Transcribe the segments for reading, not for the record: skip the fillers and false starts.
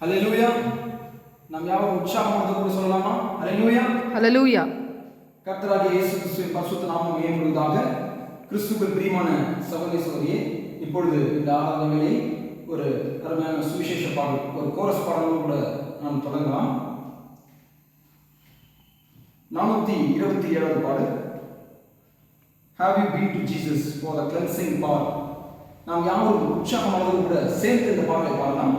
ஹல்லேலூயா. நாம் யாவரும் உற்சாகமாக கூட சொல்லலாமா? ஹல்லேலூயா. ஹல்லேலூயா. கர்த்தராகிய இயேசு கிறிஸ்துவின் பரிசுத்த நாமம் மகிமைப்படுவதாக. கிறிஸ்துவுக்கு பிரியமான சகோதர சகோதரியே, இப்பொழுது இந்த ஆராதனை வேளையை ஒரு அருமையான சுவிசேஷ பாடல், ஒரு கோரஸ் பாடலோடு கூட நாம் தொடங்கலாம். 427வது பாடல். Have you been to Jesus for the cleansing power? நாம் யாவரும் உற்சாகமாக கூட சேர்ந்து இந்த பாடலை பாடலாம்.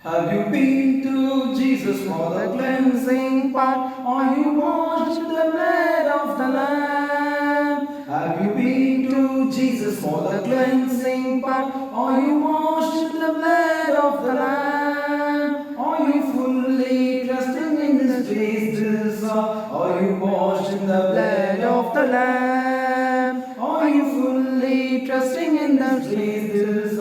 Have you been to Jesus for the cleansing part? Are you washed in the blood of the Lamb? Have you been to Jesus for the cleansing part? Are you washed in the blood of the Lamb? Are you fully trusting in this Jesus? Are you washed in the blood of the Lamb? Are you fully trusting in the Jesus?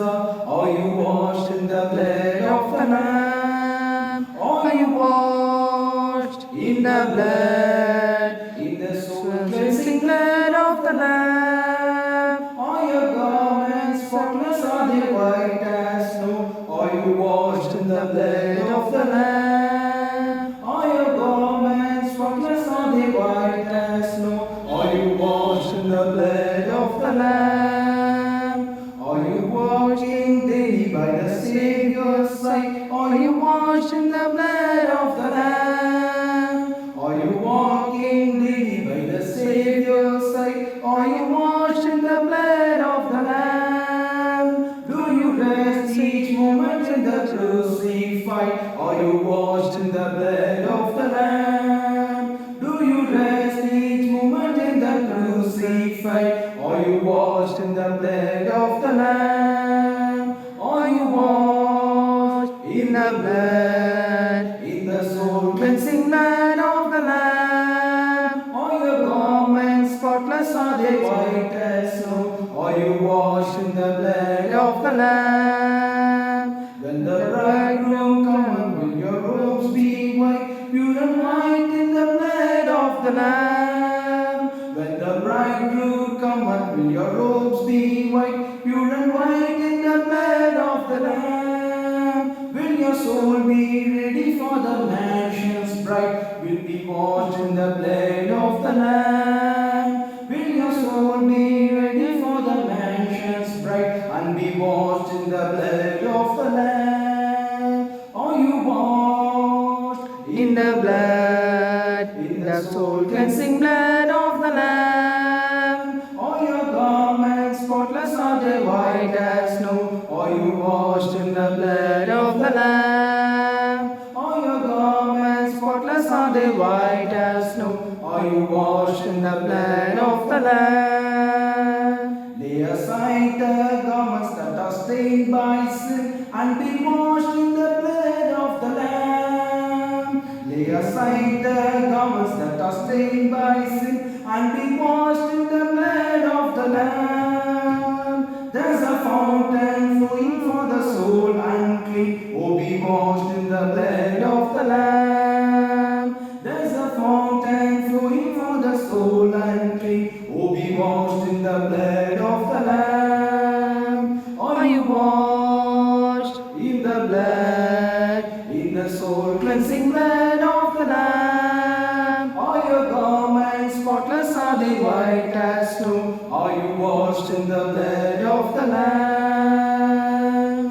Are you washed in the blood of the Lamb? Are you washed in the blood, in the soul cleansing blood of the Lamb? Are your garments spotless? Are they white as snow? Are you washed in the blood of the Lamb? Are your garments spotless? Are they white as snow? Are you washed in the blood of the Lamb? Are you walking daily by the Savior's side? Are you washed in the blood of the Lamb? Are you walking daily by the Savior's side? Are you washed in the blood of the Lamb? Do you rest each moment in the crucified? Are you washed in the blood of the Lamb? Do you rest each moment in the crucified? Are you washed in the blood of the Lamb? Are you washed in the blood, in the soul cleansing blood of the Lamb? Are your garments spotless? Are they white as snow? Are you washed in the blood of the Lamb? When the bridegroom comes, will your robes be white, pure and white in the blood of the Lamb? When the bridegroom comes, will your robes be white, pure and white in the blood of the Lamb? Will your soul be ready for the mansions bright? Will be washed in the blood of the Lamb? Will your soul be ready for the mansions bright and be washed in the blood of the Lamb? Are you washed In the blood, in the soul cleansing blood of the Lamb. Are your garments spotless? Are they white as snow? Are you washed in the blood Blood of the Lamb. Are your garments spotless? Are they white as snow? Are you washed in the blood Blood of the Lamb. Lay aside the garments that are stained by sin and be washed in the blood of the Lamb. Lay aside the garments that are stained by sin and be washed in the blood of the Lamb. There's a fountain flowing for the soul unclean. Oh, be washed in the blood of the Lamb. There's a fountain flowing for the soul unclean. Oh, be washed in the blood of the Lamb. Are you washed in the blood, in the soul cleansing blood of the Lamb? Are your garments spotless? Are they white as snow? Are you washed in the blood of the Lamb?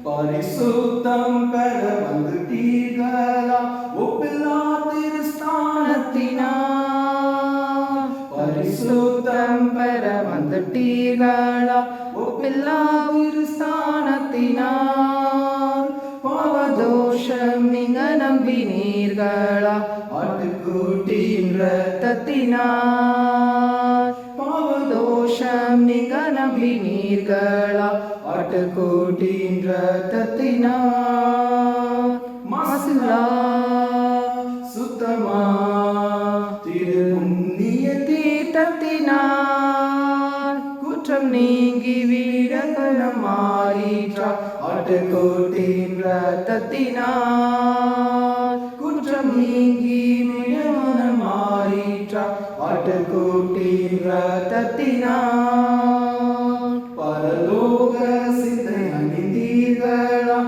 பரிசுத்தம் பெற வந்துட்டீர்களா ஒப்பில்லா திருஸ்தானத்தினால்? பரிசுத்தம் பெற வந்துட்டீர்களா ஒப்பில்லா திருஸ்தானத்தினால்? பாவதோஷம் நீங்க நம்பினீர்களா ஆட்டுக்குட்டியின் இரத்தத்தினால்? பாவதோஷம் நீங்க நம்பினீர்களா ஆட்டுக்குட்டியின் இரத்தத்தினால்? மாசில்லா சுத்தமா புண்ணிய தீர்த்தத்தினால் குற்றம் நீங்கி வீரகணம் மாறிற்றா ஆட்டுக்குட்டியின் இரத்தத்தினால்? குற்றம் நீங்கி வீரகணம் மாறிற்றா ஆட்டுக்குட்டியின் இரத்தத்தினால்? பரலோக சிந்தை அணிந்தீர்களா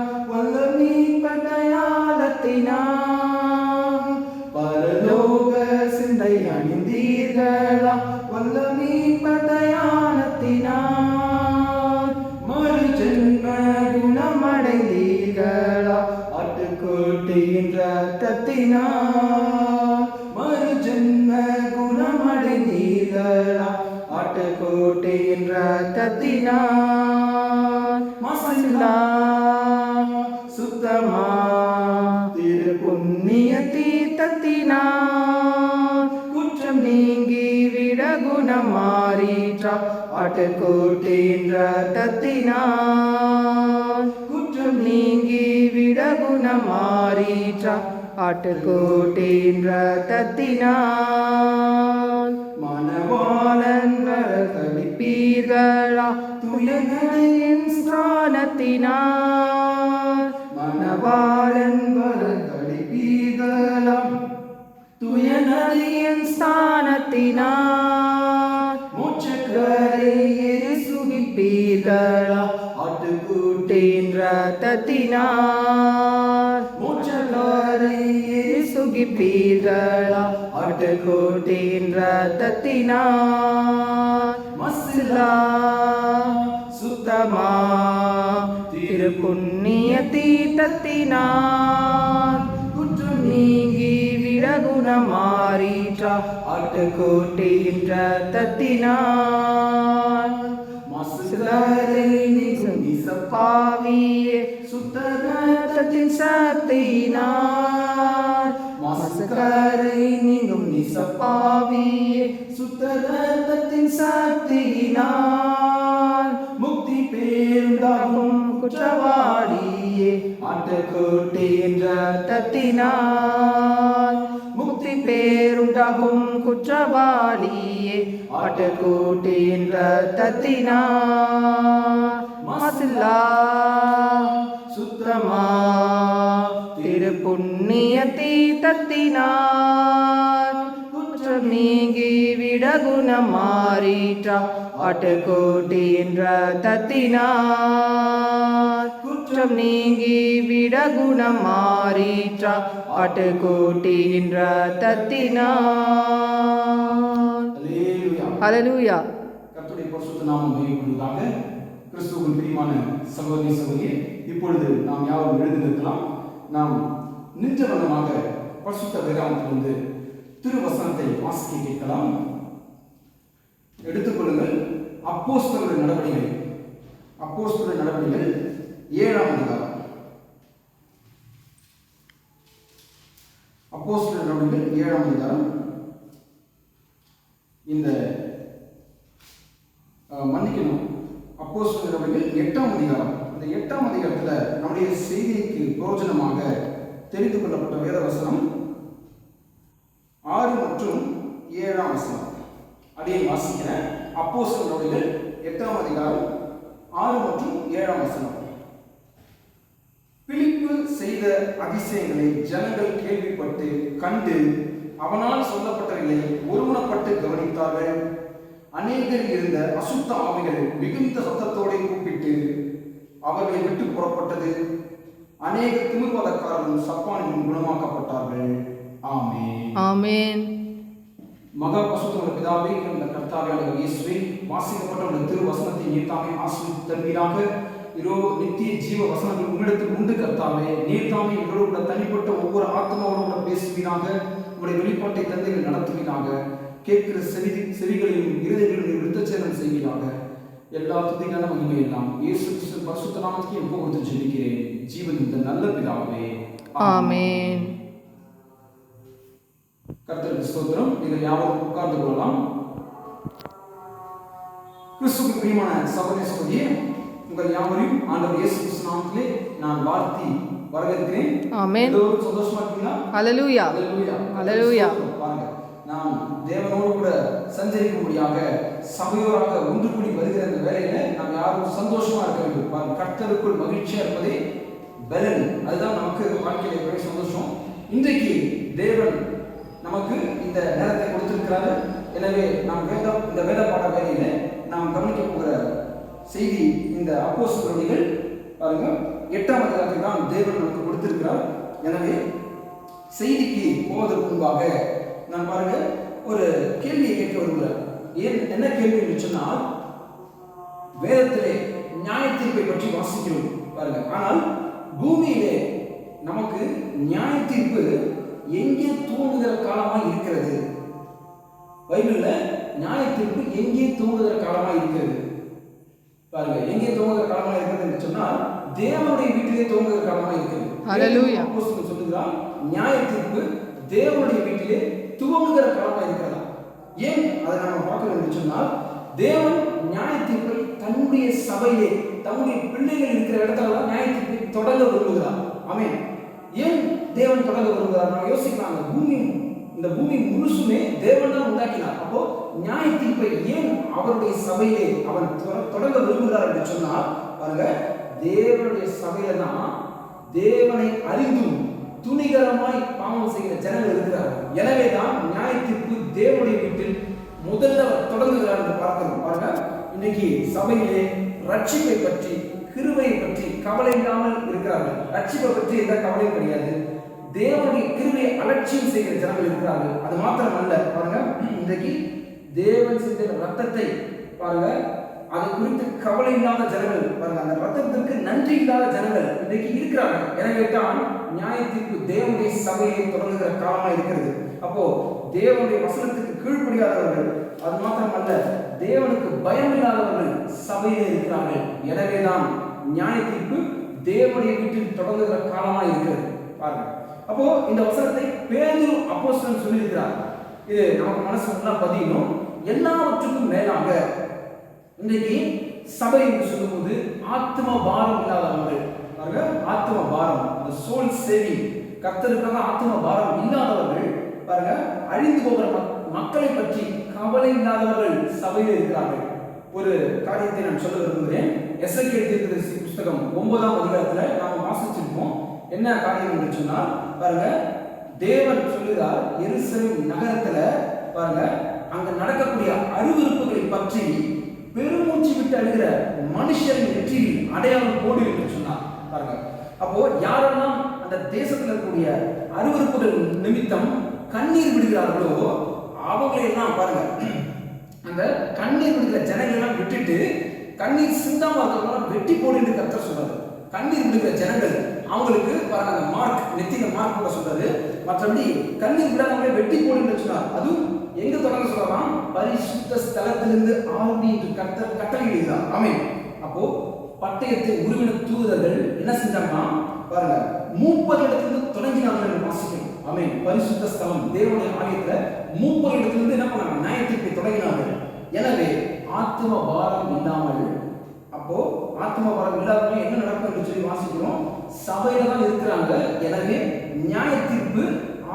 ஆட்டுக்குட்டியின் இரத்தத்தினால் மாசில்லா சுத்தமா திரு புண்ணிய தீர்த்தத்தினால் குற்றம் நீங்கி விட குணம் மாறிற்றா ஆட்டுக்குட்டியின் இரத்தத்தினால் குற்றம் நீங்கி விட குணம் மாறிற்றா ஆட்டுக்குட்டியின் இரத்தத்தினால் மணவாளன் கழிப்பீர்களா துயரின் ஸ்நானத்தினால் மணவாளன் கழிப்பீர்களா துயரின் ஸ்நானத்தினால் மோட்சக்கரையை சுகிப்பீர்களா ஆட்டுக்குட்டியின் இரத்தத்தினால் மோட்சக்கரையை சுகிப்பீர்களா ஆட்டுக்குட்டியின் இரத்தத்தினால் மசிலா சுத்தமா திரு புண்ணிய தீர்த்தத்தினால் குற்றம் நீங்கி விட குணம் மாறிற்றா ஆட்டுக்குட்டியின் இரத்தத்தினால் மசிலரை நீங்கும் இசப்பாவியே சுத்த இரத்தத்தின் சக்தியினால் மசக்கரை நீங்கும் நிசப்பாவியே சுத்த இரத்தத்தின் சக்தியினால் முக்தி பேருண்டாகும் குற்றவாளியே ஆட்டுக்குட்டியின் இரத்தத்தினால் முக்தி பேருண்டாகும் குற்றவாளியே ஆட்டுக்குட்டியின் இரத்தத்தினால் மாசில்லா சுத்தமா திரு புண்ணிய தீர்த்தத்தினால் குற்றம் நீங்கி விட குணம் மாறிற்றா ஆட்டுக்குட்டியின் இரத்தத்தினால் குற்றம் நீங்கி விட குணம் மாறிற்றா ஆட்டுக்குட்டியின் இரத்தத்தினால். ஹல்லேலூயா. கர்த்தருடைய பரிசுத்த நாமம் மகிமைப்படுவதாக. கிறிஸ்துவின் பிரியமான சகோதரி சகோதரியே, இப்பொழுது நாம் யாரும் எழுந்திருக்கலாம். நாம் நின்ற வண்ணமாக பரிசுத்த வேதாகமத்திலிருந்து திருவசனத்தை வாசிக்க கேட்கலாம். எடுத்துக்கொள்ளுங்கள். அப்போஸ்தலர் நடவடிக்கைகள் 7ஆம் அதிகாரம். அப்போஸ்தலர் நடவடிக்கைகள் 7ஆம் அதிகாரம். இந்த மன்னிக்கணும், அப்போஸ்தலர் நடவடிக்கைகள் 8ஆம் அதிகாரம். இந்த 8ஆம் அதிகாரத்தில் நம்முடைய செய்திக்கு பிரயோஜனமாக தெரிந்து கொள்ளப்பட்ட வேத வசனம் 6 மற்றும் 7ஆம் வசனம். அதையே வாசிக்கிறேன். அப்போஸ்தலர் நடவடிக்கைகள் 8ஆம் அதிகாரம் 6 மற்றும் 7ஆம் வசனம். பிலிப்பு செய்த அதிசயங்களை ஜனங்கள் கேள்விப்பட்டு கண்டு அவனால் சொல்லப்பட்டவர்களை ஒருமனப்பட்டு கவனித்தார்கள். அநேகர் இருந்த அசுத்த ஆவிகள் மிகுந்த சத்தத்தோடு கூப்பிட்டு அவர்களை விட்டு புறப்பட்டது. அநேக திமிர்வாதக்காரர்களும் சப்பானிலும் குணமாக்கப்பட்டார்கள். ஆமென். ஆமென். மகா பசுத்தமுள்ள பிதாவே, இந்த கர்த்தாவே இயேசுவே, வாசிக்கப்பட்ட உள்ள திருவசனத்தை நீர் தாமே ஆசீர்வதித்து தருவீராக. இதோ நித்திய ஜீவ வசனங்கள் உம்மிடத்தில் உண்டு கர்த்தாவே. நீர் தாமே எங்களோடு உள்ள தனிப்பட்ட ஒவ்வொரு ஆத்மாவோடு கூட பேசுவீராக. உங்களுடைய வெளிப்பாட்டை தந்தைகள் நடத்துவீராக. கேட்கிற செவிகளையும் இருதயங்களையும் விருத்தச்சேதனம் செய்வீராக. எல்லா துதிக்கான மகிமை எல்லாம் இயேசு கிறிஸ்து பரிசுத்த நாமத்துக்கு எப்போ கொடுத்து ஜெபிக்கிறேன் ஜீவன் இந்த நல்ல பிதாவே. ஆமென். கர்த்தருக்கு ஸ்தோத்திரம். நீங்கள் யாவரும் உட்கார்ந்து கொள்ளலாம். கிறிஸ்துவுக்கு பிரியமான சகோதர சகோதரியே, உங்கள் யாவரையும் ஆண்டவர் இயேசு கிறிஸ்து நாமத்திலே நான் வாழ்த்தி வரவேற்கிறேன். ஆமென். எல்லோரும் சந்தோஷமா இருக்கீங்களா? ஹல்லேலூயா. ஹல்லேலூயா. ஹல்லேலூயா. பாருங்க, நாம் தேவனோடு கூட சஞ்சரிக்கும்படியாக சபையோராக ஒன்று கூடி வருகிற இந்த வேலையில நாம் யாரும் சந்தோஷமா இருக்க வேண்டும். பாருங்க, கர்த்தருக்குள் மகிழ்ச்சியா இருப்பதே பலன். அதுதான் நமக்கு வாழ்க்கையில பெரிய சந்தோஷம். இன்றைக்கு தேவன் நமக்கு இந்த நேரத்தை கொடுத்திருக்கிறாரு. எனவே நாம் இந்த வேத பாட வேலையில நாம் கவனிக்க போகிற செய்தி இந்த அப்போஸ்தலர்கள் பாருங்க 8ஆம் அதிகாரத்தை தான் தேவன் நமக்கு கொடுத்திருக்கிறார். எனவே செய்திக்கு போவதற்கு முன்பாக நான் பாருங்க ஒரு கேள்வியை கேட்க விரும்புகிறேன். என்ன கேள்வி சொன்னால், வேதத்திலே நியாய தீர்ப்பை பற்றி வாசிக்கிறோம் பாருங்க. ஆனால் பூமியிலே நமக்கு நியாய தீர்ப்பு எங்கே தோன்றுகிற காலமாக இருக்கிறது? பைபிள்ல நியாய தீர்ப்பு எங்கே துவங்குகிற காலமா இருக்கிறது? பாருங்க, எங்கே துவங்குகிற காலமா இருக்கிறது என்று சொன்னால் தேவனுடைய வீட்டிலே துவங்குகிற காலமா இருக்கிறது. ஹல்லேலூயா. அப்போஸ்தலன் சொல்லுகிறான், நியாய தீர்ப்பு தேவனுடைய வீட்டிலே துவங்குகிற காலமா இருக்கிறதா? ஏன் அதை நம்ம பார்க்கணும் என்று சொன்னால், தேவன் நியாய தீர்ப்பை தன்னுடைய சபையிலே தன்னுடைய பிள்ளைகள் இருக்கிற இடத்துல தான் நியாய தீர்ப்பை தொடங்க விரும்புகிறார். ஆமென். ஏன் தேவன் தொடங்க விரும்புகிறார்? நம்ம யோசிக்கலாம், இந்த பூமி முழுசுமே தேவன் தான் உண்டாக்கினார். அப்போ நியாய தீர்ப்பை ஏன் அவருடைய சபையிலே அவன் தொடங்க விரும்புகிறார் என்று சொன்னால், பாருங்க, தேவனுடைய சபையில தான் தேவனை அறிந்தும் துணிகரமாய் பாவம் செய்கிற ஜனங்கள் இருக்கிறார்கள். எனவே தான் நியாய தீர்ப்பு தேவனுடைய வீட்டில் முதல்ல தொடங்குகிறார் என்று பார்க்கிறோம். பாருங்க, இன்னைக்கு சபையிலே ரட்சிப்பை பற்றி கிருபையை பற்றி கவலை இல்லாமல் இருக்கிறார்கள். ரட்சிப்பை பற்றி எந்த கவலையும் கிடையாது. தேவனுடைய கிருபையை அலட்சியம் செய்கிற ஜனங்கள் இருக்கிறார்கள். அது மாத்திரமல்ல, பாருங்க, இன்றைக்கு தேவன் சிந்தின ரத்தத்தை பாருங்க, அது குறித்து கவலை இல்லாத ஜனங்கள், பாருங்க, அந்த ரத்தத்திற்கு நன்றி இல்லாத ஜனங்கள் இன்றைக்கு இருக்கிறார்கள். எனவே தான் நியாய தீர்ப்பு தேவனுடைய சபையை தொடங்குகிற காலமா இருக்கிறது. அப்போ தேவனுடைய வசனத்துக்கு கீழ்ப்படியாதவர்கள், அது மாத்திரமல்ல தேவனுக்கு பயம் இல்லாதவர்கள் சபையிலே இருக்கிறார்கள். எனவே தான் நியாய தீர்ப்பு தேவனுடைய வீட்டில் தொடங்குகிற காலமா இருக்கிறது. பாருங்க, அப்போ இந்த வசனத்தை பேதுரு அப்போஸ்தலன் சொல்லியிருக்கிறார். இது நமக்கு மனசு நல்லா பதியணும். எல்லாவற்றுக்கும் மேலாக இன்றைக்கு சபை என்று சொல்லும்போது ஆத்ம பாரம் இல்லாதவர்கள், பாருங்க, ஆத்ம பாரம், அந்த சோல் சேவிங், கர்த்தருக்காக ஆத்ம பாரம் இல்லாதவர்கள், பாருங்க, அழிந்து போகிற மக்களை பற்றி கவலை இல்லாதவர்கள் சபையில் இருக்கிறார்கள். ஒரு காரியத்தை நான் சொல்ல விரும்புகிறேன். எசேக்கியேல் தீர்க்கதரிசி புத்தகம் 9ஆம் அதிகாரத்துல நாம வாசிச்சிருப்போம். என்ன காரியம் என்று சொன்னால், பாருங்க, தேவன் சொல்லுகிறார், எருசலேம் நகரத்துல பாருங்க அங்க நடக்கக்கூடிய அருவருப்புகளை பற்றி பெருமூச்சு விட்டு அழுகிற மனுஷரின் நெற்றியில் அடையாளம் போடு என்று சொன்னார். பாருங்க, அப்போ யாரெல்லாம் அந்த தேசத்துல இருக்கக்கூடிய அருவருப்புகள் நிமித்தம் கண்ணீர் விடுகிறார்களோ அவங்களையெல்லாம் பாருங்க, அந்த கண்ணீர் விடுகிற ஜனங்கள் எல்லாம் விட்டுட்டு கண்ணீர் சிந்தாம இருக்கிறவங்க வெட்டி போடு என்று கர்த்தர் சொல்றாரு. கண்ணீர் விடுகிற ஜனங்கள் அவங்களுக்கு பாருங்க அந்த மார்க், நெத்தியில மார்க் போட சொல்றாரு. மற்றபடி கண்ணீர் விடாதவங்களை வெட்டி போடு என்று சொன்னார். அதுவும் எங்க தொடங்க சொல்லலாம்? பரிசுத்த ஸ்தலத்திலிருந்து ஆரம்பி என்று கர்த்தர் கட்டளையிடுகிறார். ஆமென். அப்போ பட்டயத்தை உருவின தூதர்கள் என்ன செஞ்சாங்கன்னா, பாருங்க, 30 இடத்திலிருந்து தொடங்கினார்கள் என்று வாசிக்கிறோம். ஆமென். பரிசுத்த ஸ்தலம் தேவனுடைய ஆலயத்துல 30 இடத்திலிருந்து என்ன பண்ணாங்க? நியாய தீர்ப்பை தொடங்கினார்கள். எனவே ஆத்ம பாரம் இல்லாமல், அப்போ ஆத்ம பாரம் இல்லாதவங்க என்ன நடக்கும் என்று சொல்லி வாசிக்கிறோம். சபையில தான் இருக்கிறாங்க. எனவே நியாய தீர்ப்பு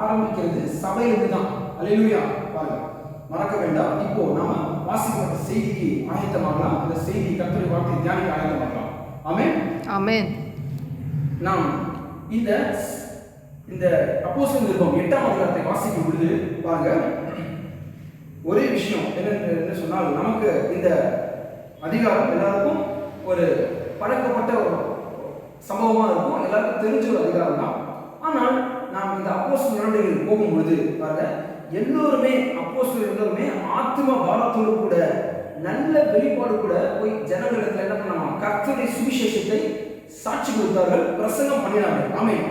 ஆரம்பிக்கிறது சபையிலிருந்து தான். அல்லேலூயா. பாருங்க, மறக்க வேண்டாம். இப்போ நாம வாசிக்கப்பட்ட செய்திக்கு ஆயத்தமாகலாம். அந்த செய்தி கர்த்தருடைய வார்த்தை தியானிக்க ஆயத்தமாகலாம். ஆமென். ஆமென். நாம் இந்த அப்போஸ்தலர் நிருபம் 8ஆம் அதிகாரத்தை வாசிக்கும் பொழுது பாருங்க, ஒரே விஷயம் என்ன சொன்னால், நமக்கு இந்த அதிகாரம் எல்லாருக்கும் ஒரு பழக்கப்பட்ட ஒரு சம்பவமா இருக்கும், எல்லாருக்கும் தெரிஞ்ச ஒரு அதிகாரம் தான். ஆனால் நாம் இந்த அப்போஸ்தலர் நடவடிக்கைகள் போகும்பொழுது பாருங்க, எல்லோருமே அப்போஸ்தலர் எல்லோருமே ஆத்ம பாரத்தோடு கூட நல்ல வெளிப்பாடு கூட போய் ஜனங்களிடத்தில் என்ன பண்ணாங்க? கர்த்தருடைய சுவிசேஷத்தை சாட்சி கொடுத்தார்கள், பிரசங்கம் பண்ணினார்கள். ஆமென்.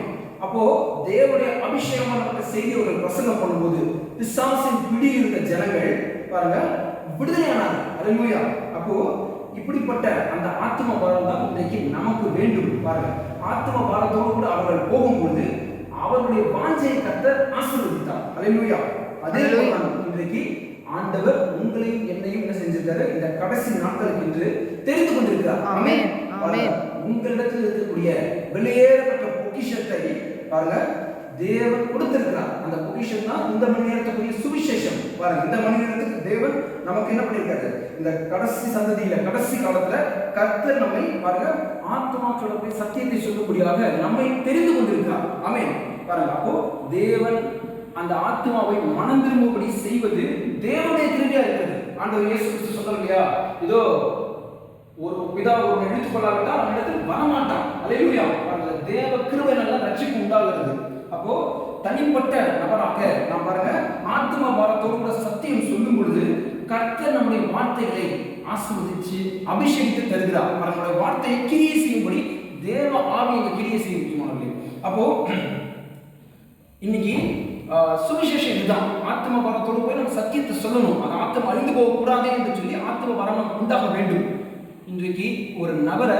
அப்போ தேவனுடைய அபிஷேகமான செய்தியவர்கள் பிரசங்கம் பண்ணும்போது பிசாசின் பிடியில் இருந்த ஜனங்கள் பாருங்க விடுதலையானார்கள். அல்லேலூயா. அப்போ இப்படிப்பட்ட அந்த ஆத்ம பாரம் தான் இன்றைக்கு நமக்கு வேண்டும். பாருங்க, ஆத்ம பாரத்தோடு கூட அவர்கள் போகும்போது அவர்களுடைய வாஞ்சையை கர்த்தர் ஆசீர்வதித்தார். அல்லேலூயா. அதே போல இன்றைக்கு ஆண்டவர் உங்களையும் என்னையும் என்ன செஞ்சிருக்காரு? இந்த கடைசி நாட்களுக்கு என்று தெரிந்து கொண்டிருக்கிறார். ஆமென். ஆமென். உங்களிடத்தில் இருக்கக்கூடிய வெளியேறப்பட்ட பொக்கிஷத்தை பாருங்க தேவன் கொடுத்திருக்கிறார். அந்த பொக்கிஷம் தான் இந்த மணி நேரத்துக்குரிய சுவிசேஷம். பாருங்க, இந்த மணி நேரத்துக்கு தேவன் நமக்கு என்ன பண்ணிருக்காரு? இந்த கடைசி சந்ததியில கடைசி காலத்துல கர்த்தர் நம்மை பாருங்க ஆத்மாக்களோட போய் சத்தியத்தை சொல்லக்கூடியதாக நம்மை தெரிந்து கொண்டிருக்கிறார். ஆமென். பாருங்க, அப்போ தேவன் அந்த ஆத்மாவை மனம் திரும்பும்படி செய்வது தேவனுடைய கிருபையா இருக்கிறது. ஆண்டவர் இயேசு கிறிஸ்து சொன்னார் இல்லையா, இதோ ஒரு பிதா ஒரு எடுத்துக் கொள்ளாவிட்டால் அவனிடத்தில் வரமாட்டான். அல்லேலூயா. அந்த தேவ கிருபை நல்லா ரட்சிப்பு உண்டாகிறது. அப்போ தனிப்பட்ட நபராக நாம் பாருங்க ஆத்ம பாரத்தோடு கூட சத்தியம் சொல்லும் பொழுது கர்த்தர் நம்முடைய வார்த்தைகளை ஆசீர்வதிச்சு அபிஷேகித்து தருகிறார். நம்முடைய வார்த்தையை கிரியை செய்யும்படி தேவ ஆவியை கிரியை செய்ய முக்கியமானது. அப்போ இன்னைக்கு சுவிசேஷம் இதுதான். ஆத்ம வரத்தோடு போய் நம்ம சத்தியத்தை சொல்லணும். அது ஆத்ம அழிந்து போகக்கூடாது என்று சொல்லி ஆத்ம வரம் உண்டாக வேண்டும். இன்றைக்கு ஒரு நபரை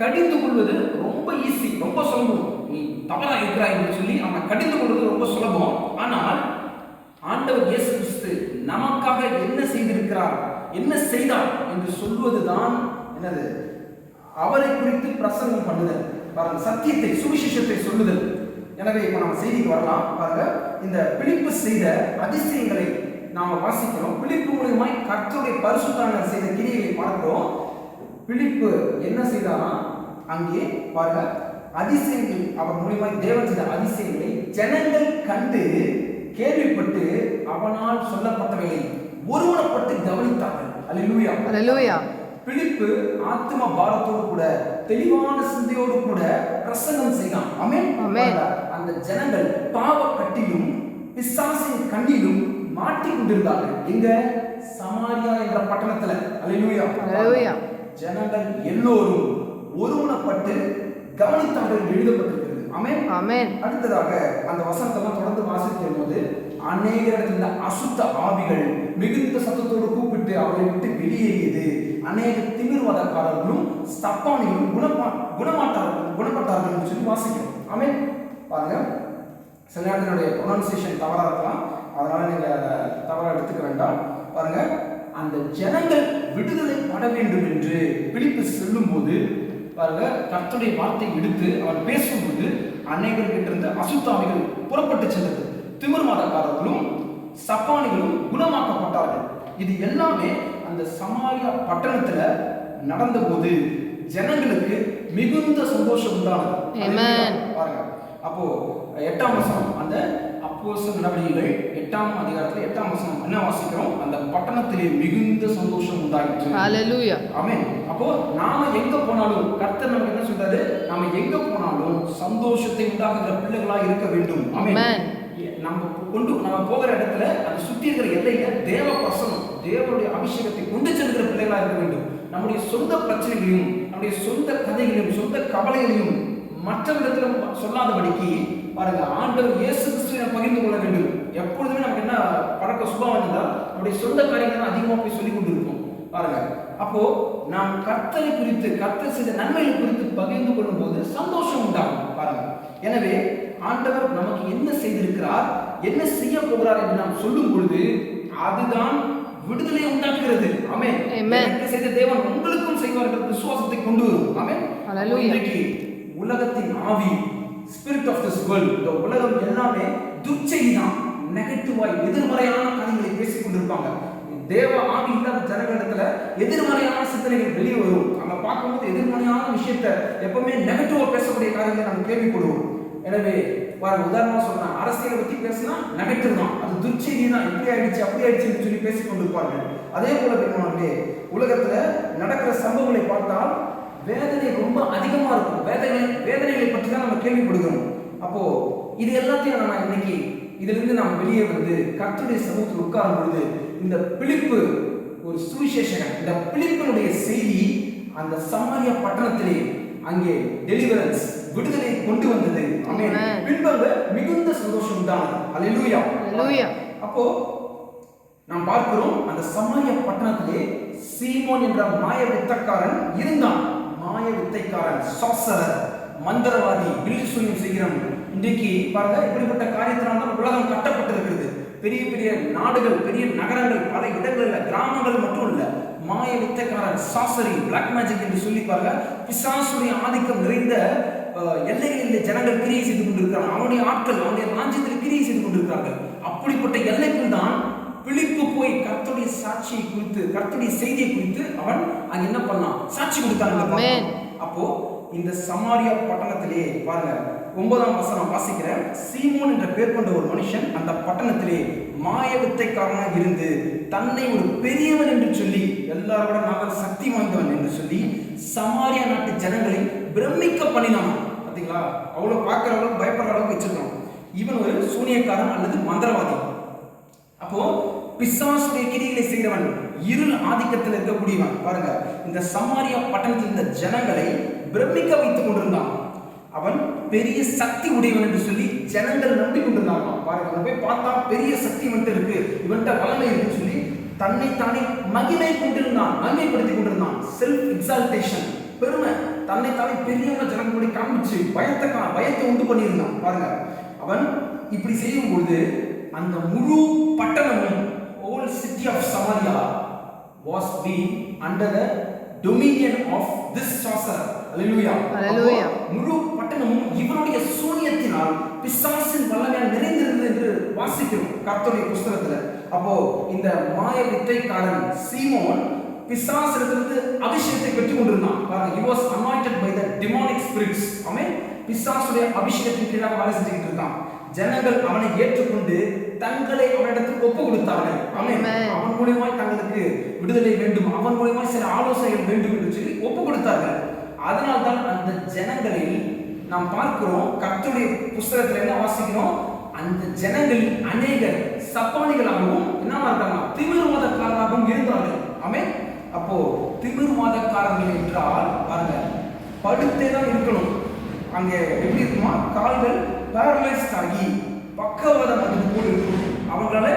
கடிந்து கொள்வது ரொம்ப ஈஸி, ரொம்ப சுலபம். நீ தவறா இருக்கிறாய் என்று சொல்லி அவனை கடிந்து கொள்வது ரொம்ப சுலபம். ஆனால் ஆண்டவர் இயேசு கிறிஸ்து நமக்காக என்ன செய்திருக்கிறார், என்ன செய்தார் என்று சொல்வதுதான் என்னது, அவரை குறித்து பிரசங்கம் பண்ணுதல். பாருங்க, சத்தியத்தை சுவிசேஷத்தை சொல்லுதல். எனவே இப்போ நம்ம செய்திக்கு வரலாம். பாருங்க, இந்த பிலிப்பு செய்த அதிசயங்களை நாம வாசிக்கிறோம். பிலிப்பு மூலமாய் கர்த்தருடைய பரிசுத்தவான்கள் செய்த கிரியைகளை பார்க்கிறோம். பிலிப்பு என்ன செய்தாரா, அங்கே பாருங்க அதிசயங்கள், அவர் மூலமாய் தேவன் செய்த அதிசயங்களை ஜனங்கள் கண்டு கேள்விப்பட்டு அவனால் சொல்லப்பட்டவைகளை ஒருவனப்பட்டு கவனித்தார்கள். அல்லேலூயா, அல்லேலூயா. பிலிப்பு ஆத்ம பாரத்தோடு கூட தெளிவான சிந்தையோடு கூட பிரசங்கம் செய்தான். ஆமென், ஆமென். அந்த ஜனங்கள் பாவ கட்டிலும் பிசாசின் கண்ணிலும் மாட்டிக் கொண்டிருந்தார்கள். எங்க? சமாரியா என்ற பட்டணத்துல. அல்லேலூயா, அல்லேலூயா. ஜனங்கள் எல்லோரும் ஒருவனப்பட்டு கவனித்தார்கள் எழுதப்பட்டிருக்கிறது. ஆமென், ஆமென். அடுத்ததாக அந்த வசனத்தெல்லாம் தொடர்ந்து வாசிக்கும் போது அநேக இடத்துல அசுத்த ஆவிகள் மிகுந்த சத்தத்தோடு கூப்பிட்டு அவரை விட்டு வெளியேறியது. அநேக திமிர்வாதக்காரர்களும் ஸ்தப்பானிகளும் குணப்பட்டார்கள் சொல்லி வாசிக்கிறோம். ஆமென். பாருங்க, சில நேரத்தினுடைய ப்ரொனன்சியேஷன் தவறாக இருக்கலாம், அதனால நீங்க தவறாக எடுத்துக்க வேண்டாம். பாருங்க, அந்த ஜனங்கள் விடுதலை பட வேண்டும் என்று பிலிப்பு சொல்லும் போது பாருங்க, கர்த்தருடைய வார்த்தை எடுத்து அவர் பேசும்போது அநேகர்கிட்ட இருந்து அசுத்தாவிகள் புறப்பட்டு சென்றது. திமிர்வாதக்காரர்களும் சப்பானிகளும் குணமாக்கப்பட்டார்கள். இது எல்லாமே அந்த சமாரியா பட்டணத்துல நடந்த போது ஜனங்களுக்கு மிகுந்த சந்தோஷம் உண்டானது. பாருங்க, அப்போ 8ஆம் வசனம், அந்த அப்போஸ்தலர் நடவடிக்கைகள் 8ஆம் அதிகாரத்துல 8ஆம் வசனம் என்ன வாசிக்கிறோம்? அந்த பட்டணத்திலே மிகுந்த சந்தோஷம் உண்டாயிற்று. ஹல்லேலூயா, ஆமென். அப்போ நாம எங்க போனாலும் கர்த்தர் நமக்கு என்ன சொல்றாரு? நாம எங்க போனாலும் சந்தோஷத்தை உண்டாக்குகிற பிள்ளைகளா இருக்க வேண்டும். ஆமென். நம்ம போகிற இடத்துல அந்த சுத்தி இருக்கிற எல்லையில தேவ பிரசனம், தேவனுடைய அபிஷேகத்தை கொண்டு செல்கிற பிள்ளைகளா இருக்க வேண்டும். நம்முடைய சொந்த பிரச்சனைகளையும் நம்முடைய சொந்த கதைகளையும் சொந்த கவலைகளையும் மற்றவரிடத்துல சொல்லாதபடிக்கு பாருங்க, ஆண்டவர் இயேசு கிறிஸ்துவை பகிர்ந்து கொள்ள வேண்டும். எப்பொழுதுமே நமக்கு என்ன பழக்க சுபாவம் இருந்தால் நம்முடைய சொந்த காரியங்களை அதிகமாக போய் சொல்லிக் கொண்டு இருக்கோம். பாருங்க, அப்போ நாம் கர்த்தரை குறித்து, கர்த்தர் செய்த நன்மைகளை குறித்து பகிர்ந்து கொள்ளும் போது சந்தோஷம் உண்டாகும். பாருங்க, எனவே ஆண்டவர் நமக்கு என்ன செய்திருக்கிறார், என்ன செய்ய போகிறார் என்று நாம் சொல்லும் பொழுது அதுதான் விடுதலை உண்டாக்குகிறது. ஆமென். எனக்கு செய்த தேவன் உங்களுக்கும் செய்வார் என்ற விசுவாசத்தை கொண்டு வரும். ஆமென். இன்றைக்கு உலகத்தின் ஆவி, ஸ்பிரிட் ஆஃப் திஸ் வேர்ல்ட், இந்த உலகம் எல்லாமே துர்ச்செய்தி தான், நெகட்டிவாய் எதிர்மறையான காரியங்களை பேசிக் கொண்டிருப்பாங்க. தேவ ஆவி இல்லாத ஜனங்களிடத்துல எதிர்மறையான சிந்தனைகள் வெளியே வரும். அங்க பார்க்கும்போது எதிர்மறையான விஷயத்த எப்பவுமே நெகட்டிவா பேசக்கூடிய காரியங்களை நம்ம கேள்விப்படுவோம். எனவே உதாரணமா சொல்றேன், அரசியலை பத்தி பேசினா நெகட்டிவ் தான், அது துர்ச்செய்தி தான், இப்படி ஆயிடுச்சு அப்படி ஆயிடுச்சுன்னு சொல்லி பேசிக் கொண்டிருப்பார்கள். அதே போல பெருமானே உலகத்துல நடக்கிற சம்பவங்களை பார்த்தால் வேதனை ரொம்ப அதிகமா இருக்கும். வேதனைகளை பற்றி தான் நம்ம கேள்விப்படுகிறோம். அப்போ இது எல்லாத்தையும் நம்ம இன்னைக்கு இதுல இருந்து நாம் வெளியே வந்து கர்த்தருடைய சமூகத்தில் உட்காரும் பொழுது இந்த பிலிப்பு ஒரு சுவிசேஷகன், இந்த பிலிப்பினுடைய செய்தி அந்த சமாரியா பட்டணத்திலே அங்கே டெலிவரன்ஸ், விடுதலை கொண்டு வந்தது. ஆமென். பின்பங்க மிகுந்த சந்தோஷம் உண்டானது. அல்லேலூயா, அல்லேலூயா. அப்போ நாம் பார்க்கிறோம், அந்த சமாரியா பட்டணத்திலே சீமோன் என்ற மாய வித்தைக்காரன் இருந்தான். மாய வித்தைக்காரன், சாசரர், மந்திரவாதி, பில்லி சூனியம் செய்கிறவன். இன்றைக்கு பாருங்க, இப்படிப்பட்ட காரியத்தினால்தான் உலகம் கட்டப்பட்டிருக்கிறது. பெரிய பெரிய நாடுகள், பெரிய நகரங்கள், பல இடங்களில், கிராமங்கள் மட்டும் இல்ல, மாய வித்தைக்காரன், சாசரி, பிளாக் மேஜிக் என்று சொல்லி பாருங்க, பிசாசுடைய ஆதிக்கம் நிறைந்த எல்லைகளில் ஜனங்கள் கிரியை செய்து கொண்டிருக்கிறார்கள். அவனுடைய ஆட்கள் அவனுடைய ராஜ்யத்தில் கிரியை செய்து கொண்டிருக்கிறார்கள். அப்படிப்பட்ட எல்லைக்குள் தான் பிலிப்பு போய் கர்த்தருடைய சாட்சியை குறித்து, கர்த்தருடைய செய்தியை குறித்து அவன் அங்க என்ன பண்ணான்? சாட்சி கொடுத்தாங்க. அப்போ இந்த சமாரியா பட்டணத்திலே பாருங்க, 9ஆம் வசனம் வாசிக்கிறேன். சீமோன் என்ற பேர் கொண்ட ஒரு மனுஷன் அந்த பட்டணத்திலே மாய வித்தைக்காரனாக இருந்து தன்னை ஒரு பெரியவன் என்று சொல்லி, எல்லாரோட நான் சக்தி வாய்ந்தவன் என்று சொல்லி சமாரியா நாட்டு ஜனங்களை பிரமிக்க பண்ணினான். பாத்தீங்களா? அவ்வளவு பார்க்கிற அளவுக்கு பயப்படுற அளவுக்கு வச்சிருக்கான். இவன் ஒரு சூனியக்காரன் அல்லது மந்திரவாதி. அப்போ பிசாசுடைய கிரிகளை செய்கிறவன், இருள் ஆதிக்கத்தில் இருக்கக்கூடியவன். பாருங்க, இந்த சமாரியா பட்டணத்தில் இருந்த ஜனங்களை பிரமிக்க வைத்துக் கொண்டிருந்தான். அவன் பெரிய சக்தி உடையவன் என்று சொல்லி ஜனங்கள் நம்பி கொண்டிருந்தாங்க. பாருங்க, நம்ம போய் பார்த்தா பெரிய சக்தி வந்துட்டு இருக்கு, இவன்ட்ட வல்லமை இருக்குன்னு சொல்லி தன்னைத்தானே மகிமை கொண்டிருந்தான், மகிமைப்படுத்திக் கொண்டிருந்தான். செல்ஃப் எக்ஸால்டேஷன், பெருமை, தன்னைத்தானே பெரியவங்க ஜனங்களுடைய காமிச்சு பயத்தை உண்டு பண்ணியிருந்தான். பாருங்க, அவன் இப்படி செய்யும் பொழுது அந்த முழு பட்டணமும், whole city of Samaria was being under the dominion of this sorcerer. Hallelujah. Hallelujah. முழு பட்டணமும் இவனுடைய சூனியத்தினால் பிசாசின் வல்லமையால் நிறைந்திருந்தது என்று வாசிக்கிறோம் கர்த்தருடைய புஸ்தகத்துல. அப்போ இந்த மாய வித்தைக்காரன் சீமோன் பிசாசிலிருந்து அபிஷேகத்தை பெற்றுக் கொண்டிருந்தான். பாருங்க, he was anointed by the demonic spirits. ஆமென். பிசாசுடைய அபிஷேகத்தின் கீழாக வேலை செஞ்சுக்கிட்டு இருக்கான். ஜனங்கள் அவனை ஏற்றுக்கொண்டு தங்களை அவனிடத்தில் ஒப்பு கொடுத்தார்கள். ஆமென். அவன் மூலமாய் தங்களுக்கு விடுதலை வேண்டும், அவன் மூலமாய் சில ஆலோசனைகள் வேண்டும் என்று சொல்லி ஒப்பு கொடுத்தார்கள். அதனால்தான் அந்த ஜனங்களில் நாம் பார்க்கிறோம், கர்த்தருடைய புஸ்தகத்தில் என்ன வாசிக்கிறோம், அந்த ஜனங்களில் அநேகர் சப்பானிகளாகவும் என்னவா இருக்காங்க, திமிர்வாதக்காரராகவும் இருந்தார்கள். ஆமென். அப்போ திமிர்வாதக்காரர்கள் என்றால் பாருங்க, படுத்தே தான் இருக்கணும். அங்கே எப்படி இருக்குமா, கால்கள் பேரலைஸ்ட் ஆகி பக்கவாதம் வந்து போல் இருக்கும், அவங்களால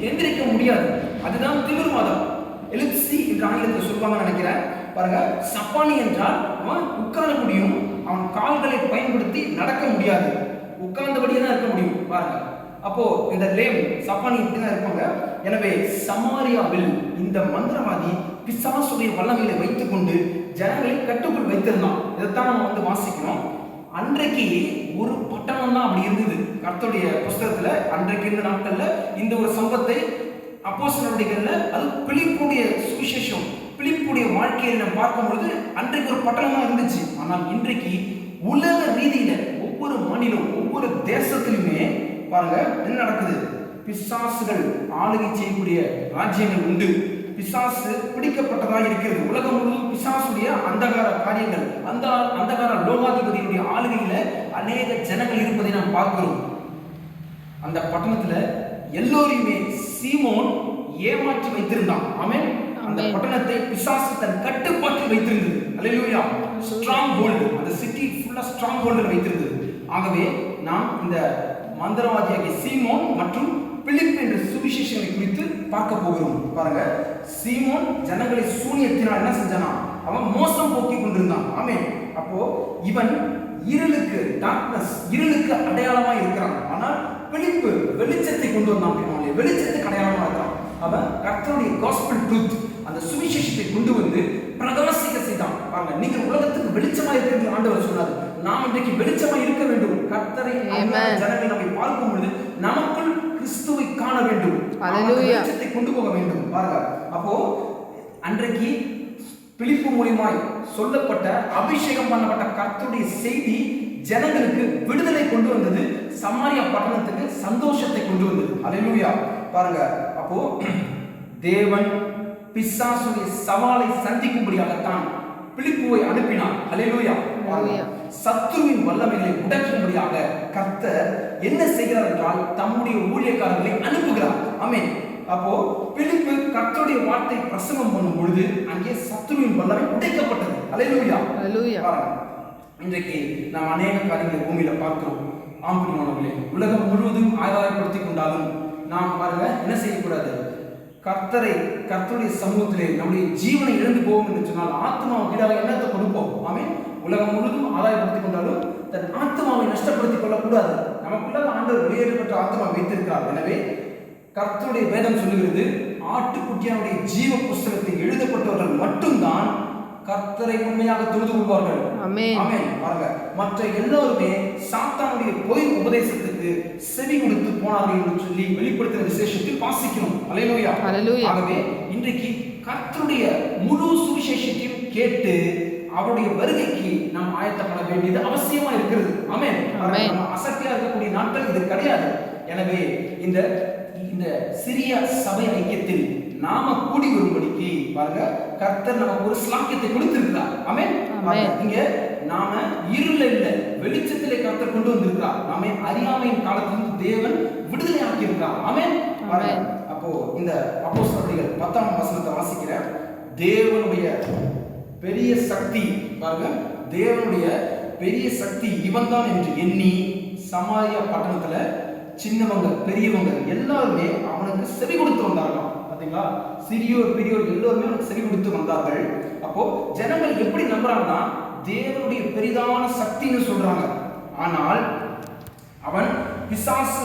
எந்திரிக்க முடியாது. அதுதான் திமிர்வாதம். எலிப்சி என்று ஆங்கிலத்தில் சொல்லுவாங்க நினைக்கிறேன். பாருங்க, சப்பானி என்றால் அவன் உட்கார முடியும், அவன் கால்களை பயன்படுத்தி நடக்க முடியாது, உட்கார்ந்தபடியே தான் இருக்க முடியும். பாருங்க, அப்போ இந்த லேம் சப்பானி இப்படி தான் இருப்பாங்க. எனவே சமாரியாவில் இந்த மந்திரவாதி பிசாசுடைய வல்லமையை வைத்துக் கொண்டு ஜனங்களை கட்டுக்குள் வைத்திருந்தான். இதைத்தான் நம்ம வந்து வாசிக்கிறோம். அன்றைக்கு ஒரு பட்டணம் தான் அப்படி இருந்தது கர்த்தருடைய புஸ்தகத்துல. அன்றைக்கு இருந்த நாட்கள்ல இந்த ஒரு சம்பவத்தை அப்போஸ்தலர்கள்ல, அது பிலிப்புடைய சுவிசேஷம், பிலிப்புடைய வாழ்க்கையை நம்ம பார்க்கும்பொழுது அன்றைக்கு ஒரு பட்டணமா இருந்துச்சு. ஆனால் இன்றைக்கு உலக ரீதியில ஒவ்வொரு மாநிலம், ஒவ்வொரு தேசத்திலுமே பாருங்க என்ன நடக்குது, பிசாசுகள் ஆளுகை செய்யக்கூடிய ராஜ்யங்கள் உண்டு. பிசாசு பிடிக்கப்பட்டதா இருக்கிறது. உலகம் முழுவதும் பிசாசுடைய அந்தகார காரியங்கள், அந்த அந்தகார லோகாதிபதியுடைய ஆளுகையில அநேக ஜனங்கள் இருப்பதை நாம் பார்க்கிறோம். அந்த பட்டணத்துல எல்லோரையுமே சீமோன் ஏமாற்றி வைத்திருந்தான். ஆமென். அந்த பட்டணத்தை பிசாசு தன் கட்டுப்பாட்டில் வைத்திருந்தது. அல்லேலூயா. ஸ்ட்ராங் ஹோல்டு, அந்த சிட்டி ஃபுல்லா ஸ்ட்ராங் ஹோல்டில் வைத்திருந்தது. ஆகவே நாம் இந்த மந்திரவாதியாகிய சீமோன் மற்றும் பிலிப் என்ற சுவிசேஷங்களை குறித்து பார்க்க போகிறோம். பாருங்க, சீமோன் ஜனங்களை சூனியத்தினால் என்ன செஞ்சானா, அவன் மோசம் போக்கி கொண்டிருந்தான். ஆமென். அப்போ இவன் இருளுக்கு, டார்க்னஸ், இருளுக்கு அடையாளமா இருக்கிறான். ஆனால் பிலிப்பு வெளிச்சத்தை கொண்டு வந்தான். வெளிச்சத்துக்கு அடையாளமா இருக்கிறான். அவன் கர்த்தருடைய காஸ்பல் ட்ரூத், அந்த சுவிசேஷத்தை கொண்டு வந்து பிரகாசிக்க செய்தான். பாருங்க, நீங்க உலகத்துக்கு வெளிச்சமா இருக்கிறது ஆண்டவர் சொன்னார். நாம் இன்றைக்கு வெளிச்சமா இருக்க வேண்டும். கர்த்தரை ஜனங்கள் நம்மை பார்க்கும் பொழுது நமக்குள் கிறிஸ்துவை காண வேண்டும், வெளிச்சத்தை கொண்டு போக வேண்டும். பாருங்க, அப்போ அன்றைக்கு பிலிப்பு மூலமாய் சொல்லப்பட்ட அபிஷேகம் பண்ணப்பட்ட கர்த்தருடைய செய்தி ஜனங்களுக்கு விடுதலை கொண்டு வந்தது. சமாரியா பட்டணத்துக்கு சந்தோஷத்தை கொண்டு வந்தது. அல்லேலூயா. பாருங்க, அப்போ தேவன் பிசாசுடைய சவாலை சந்திக்கும்படியாகத்தான் பிலிப்புவை அனுப்பினார். அல்லேலூயா. சத்துருவின் வல்லமைகளை உடைக்கும்படியாக கர்த்தர் என்ன செய்கிறார் என்றால் தம்முடைய ஊழியக்காரர்களை அனுப்புகிறார். ஆமென். அப்போ பிலிப்பு கர்த்தருடைய வார்த்தை பிரசங்கம் பண்ணும் பொழுது அங்கே சத்துருவின் வல்லமை உடைக்கப்பட்டது. அல்லேலூயா. அல்லேலூயா. இன்றைக்கு நாம் அநேக காரியங்களை பூமியில பார்க்கிறோம். ஆம்பிரிமானவர்களே, உலகம் முழுவதும் ஆதாயப்படுத்திக் கொண்டாலும் நாம் பாருங்க என்ன செய்யக்கூடாது, கர்த்தருடைய சமூகத்திலே நம்முடைய ஜீவனை இழந்து போவோம் என்று சொன்னால் ஆத்மாவுக்கு ஈடாக என்னத்தை கொடுப்போம். ஆமென். உலகம் முழுவதும் ஆதாயப்படுத்திக் கொண்டாலும் தன் ஆத்மாவை நஷ்டப்படுத்திக் கொள்ளக்கூடாது. நமக்குள்ள ஆண்டவர் வெளியேறப்பட்ட ஆத்மா வைத்திருக்கிறார். எனவே கர்த்தருடைய வேதம் சொல்லுகிறது, ஆட்டுக்குட்டியானுடைய ஜீவ புஸ்தகத்தில் எழுதப்பட்டவர்கள் மட்டும்தான் கர்த்தரை உண்மையாக தொழுது கொள்வார்கள். ஆமென். பாருங்க, மற்ற எல்லோருமே சாத்தானுடைய பொய் உபதேசத்துக்கு செவி கொடுத்து போனார்கள் என்று சொல்லி வெளிப்படுத்தின விசேஷத்தில் வாசிக்கிறோம். அல்லேலூயா. ஆகவே இன்றைக்கு கர்த்தருடைய முழு சுவிசேஷத்தையும் கேட்டு அவருடைய வருகைக்கு நாம் ஆயத்தப்பட வேண்டியது அவசியமா இருக்கிறது. ஆமென். நம்ம அசக்தியா இருக்கக்கூடிய நாட்கள் இது கிடையாது. எனவே இந்த சிறிய சபை ஐக்கியத்தில் நாம கூடி வரும்படிக்கு பாருங்க கர்த்தர் நமக்கு ஒரு ஸ்லாக்கியத்தை கொடுத்திருக்கிறார். ஆமென். இங்க நாம இருள இல்ல, வெளிச்சத்திலே கர்த்தர் கொண்டு வந்திருக்கிறார். நாம அறியாமையின் காலத்திலிருந்து தேவன் விடுதலை ஆக்கி இருக்கிறார். ஆமென். அப்போ இந்த அப்போஸ்தலர்கள் 10ஆம் வசனத்தை வாசிக்கிற தேவனுடைய பெரிய சக்தி பாருங்க, தேவனுடைய பெரிய சக்தி இவன்தான் என்று எண்ணி சமாரியா பட்டணத்துல சின்னவங்க பெரியவங்க எல்லாருமே அவனுக்கு செவி கொடுத்து வந்தார்களாம். பாத்தீங்களா, சிறியோர் பெரியோர் எல்லோருமே அவனுக்கு செவி கொடுத்து வந்தார்கள். அப்போ ஜனங்கள் எப்படி நம்புறாங்கன்னா தேவனுடைய பெரிதான சக்தின்னு சொல்றாங்க. ஆனால் அவன் பிசாசு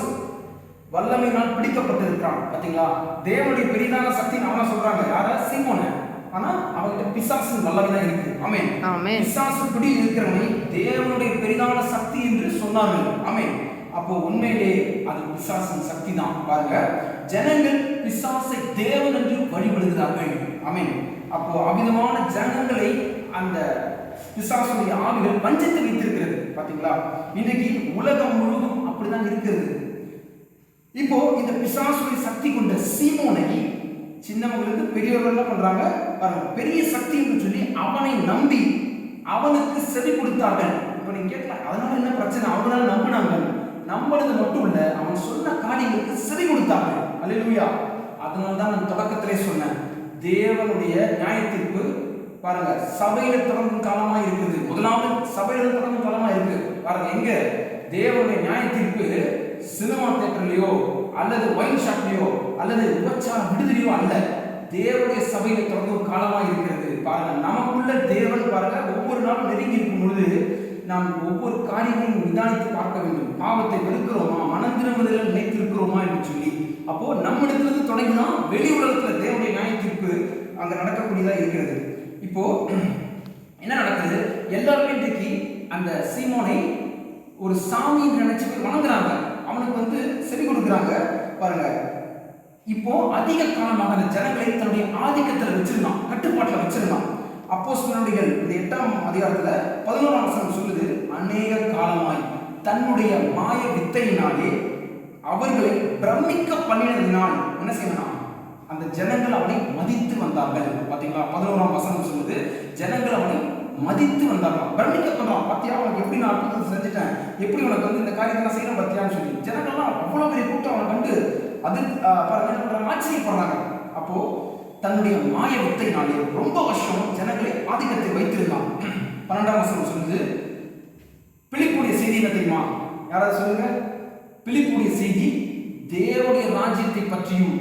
வல்லமையினால் பிடிக்கப்பட்டிருக்கிறான். பாத்தீங்களா, தேவனுடைய பெரிதான சக்தின்னு அவன சொல்றாங்க. யார? சீமோன. ஆனா அவன்கிட்ட பிசாசு வல்லமை தான் இருக்கு. ஆமென். பிசாசு பிடி இருக்கிறவனை தேவனுடைய பெரிதான சக்தி என்று சொன்னார்கள். ஆமென். அப்போ உண்மையிலே அது பிசாசின் சக்தி தான். பாருங்க, ஜனங்கள் பிசாசை தேவன் என்று வழிபடுகிறார்கள். ஆமென். அப்போ அவிதமான ஜனங்களை அந்த பிசாசுடைய ஆவிகள் வஞ்சித்து வைத்திருக்கிறது. பாத்தீங்களா, இன்றைக்கு உலகம் முழுவதும் அப்படிதான் இருக்கிறது. இப்போ இந்த பிசாசுடைய சக்தி கொண்ட சீமோனை சின்னவங்களுக்கு பெரியவர்கள் என்ன பண்றாங்க பாருங்க, பெரிய சக்தி என்று சொல்லி அவனை நம்பி அவனுக்கு செவி கொடுத்தார்கள். இப்ப நீங்க கேட்கலாம், அதனால என்ன பிரச்சனை? அவங்களால நம்பினாங்க. நம்புறது மட்டும் இல்ல, அவன் சொன்ன காரியங்களுக்கு செவி கொடுத்தாங்க. அல்லேலூயா. அதனால தான் நான் தொடக்கத்திலே சொன்னேன், தேவனுடைய நியாயத்தீர்ப்பு பாருங்க சபையில தொடங்கும் காலமா இருக்குது. முதலாவது சபையில தொடங்கும் காலமா இருக்கு. பாருங்க, எங்க தேவனுடைய நியாயத்தீர்ப்பு சினிமா தியேட்டர்லயோ அல்லது ஒயின் ஷாப்லயோ அல்லது விபச்சார விடுதலையோ அல்ல, தேவனுடைய சபையில தொடங்கும் காலமா இருக்கிறது. பாருங்க, நமக்குள்ள தேவன் பாருங்க ஒவ்வொரு நாளும் நெருங்கி இருக்கும் பொழுது நாம் ஒவ்வொரு காரியங்களையும் நிதானித்து பார்க்க வேண்டும். பாவத்தை வெறுக்கிறோமா, மனம் திரும்புதலை நினைத்திருக்கிறோமா என்று சொல்லி. அப்போ நம்மிடத்திலிருந்து தொடங்கிதான் வெளி உலகத்துல தேவனுடைய நியாயத்தீர்ப்பு அங்க நடக்கக்கூடியதா இருக்கிறது. இப்போ என்ன நடக்குது? எல்லாருமே இன்றைக்கு அந்த சீமோனை ஒரு சாமி நினைச்சு வணங்குறாங்க. அவனுக்கு செவி கொடுக்குறாங்க. பாருங்க, இப்போ அதிக காலமாக அந்த ஜனங்களை தன்னுடைய ஆதிக்கத்தில் வச்சிருந்தான், கட்டுப்பாட்டில் வச்சிருந்தான். அப்போஸ்தலர்கள் இந்த 8ஆம் அதிகாரத்துல 11ஆம் வசனம் சொல்லுது, அநேக காலமாய் தன்னுடைய மாய வித்தையினாலே அவர்களை பிரமிக்க பண்ணினதினால் என்ன செய்யணும், அந்த ஜனங்கள் அவனை மதித்து வந்தார்கள். பாத்தீங்களா, 11ஆம் வசனம் சொல்லுது, ஜனங்கள் அவனை மதித்து வந்தார்கள். பிரமிக்க பண்றான். பாத்தியா, அவனுக்கு எப்படி நான் அற்புதம் செஞ்சுட்டேன், எப்படி உனக்கு இந்த காரியத்தை செய்யணும் பாத்தியான்னு சொல்லி ஜனங்கள்லாம் அவ்வளவு பெரிய கூட்டம் அவனை கண்டு அது ஆச்சரியப்படுறாங்க. அப்போ தன்னுடைய மாய வித்தையினாலே ரொம்ப வருஷம் ஜனங்களை ஆதிக்கத்தை வைத்திருந்தான். 12ஆம் வசனம் சொல்லுது, பிலிப்புடைய செய்தி என்ன தெரியுமா? யாராவது சொல்லுங்க. பிலிப்புடைய செய்தி தேவனுடைய ராஜ்யத்தை பற்றியும்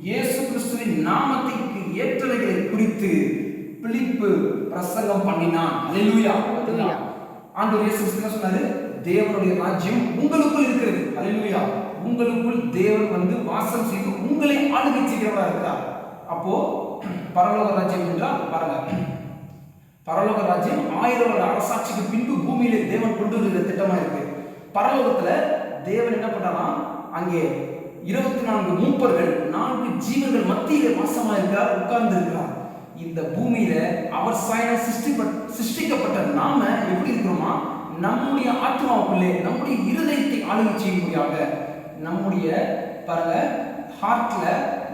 இயேசு கிறிஸ்துவின் நாமத்திற்கு ஏற்றவைகளை குறித்து பிலிப்பு பிரசங்கம் பண்ணினான். அல்லேலூயா. ஆண்டவர் இயேசு கிறிஸ்து சொன்னாரு, தேவனுடைய ராஜ்யம் உங்களுக்குள் இருக்கிறது. அல்லேலூயா. உங்களுக்குள் தேவன் வாசம் செய்து உங்களை ஆளுகை செய்கிறவரா இருக்கிறார். அப்போ பரலோக ராஜ்யம் என்றால் பாருங்க, பரலோக ராஜ்யம் 1000 வருட அரசாட்சிக்கு பின்பு பூமியிலே தேவன் கொண்டு வருகிற திட்டமா இருக்கு. பரலோகத்துல தேவன் என்ன பண்றாரா, அங்கே 24 மூப்பர்கள் 4 ஜீவன்கள் மத்தியிலே வாசமா இருக்கிறார், உட்கார்ந்து இருக்கிறார். இந்த பூமியில அவர் சாயலால் சிருஷ்டிக்கப்பட்ட நாம எப்படி இருக்கிறோமா, நம்முடைய ஆத்மாவுக்குள்ளே நம்முடைய இருதயத்தை ஆளுகை செய்யும்படியாக நம்முடைய பாருங்க ஹார்ட்ல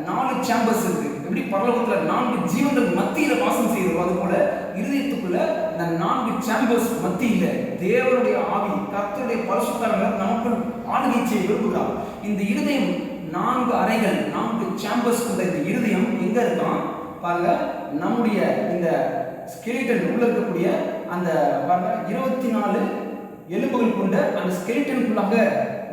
4 சேம்பர்ஸ் இருக்கு. எப்படி பரலோகத்துல 4 ஜீவன்கள் மத்தியில வாசம் செய்யறோம், அது போல இருதயத்துக்குள்ள இந்த 4 சேம்பர்ஸ் மத்தியில தேவனுடைய ஆவி கர்த்தருடைய பரிசுத்தங்கள் நமக்குள் ஆளுகை செய்ய விரும்புகிறார். இந்த இருதயம் 4 அறைகள், 4 சேம்பர்ஸ் கொண்ட இந்த இருதயம் எங்க இருக்கான் பாருங்க, நம்முடைய இந்த ஸ்கெலிட்டன் உள்ள இருக்கக்கூடிய அந்த பாருங்க 24 எலும்புகள் கொண்ட அந்த ஸ்கெலிட்டனுக்குள்ளாக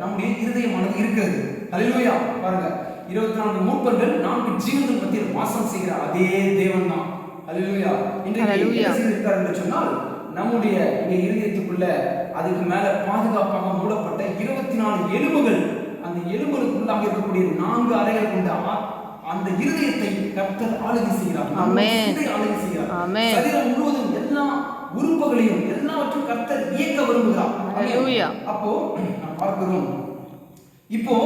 நம்முடைய இருதயமானது இருக்கிறது. அல்லேலூயா. பாருங்க, 24 மூப்பர்கள் 4 ஜீவன்கள் மத்தியில் வாசம் செய்கிற அதே தேவன் தான். அல்லேலூயா. இன்றைக்கு என்ன செய்திருக்கார் என்று சொன்னால், நம்முடைய இந்த இருதயத்துக்குள்ள அதுக்கு மேல பாதுகாப்பாக மூடப்பட்ட 24 எலும்புகள், அந்த எலும்புகளுக்குள்ளாக இருக்கக்கூடிய 4 அறைகள் கொண்ட அந்த இருதயத்தை கர்த்தர் ஆளுகை செய்கிறார். ஆளுகை செய்கிறார். சரீரம் முழுவதும் எல்லா உறுப்புகளையும் எல்லாவற்றையும் கர்த்தர் இயக்க விரும்புகிறார். அப்போ நாம் பார்க்கிறோம், இப்போ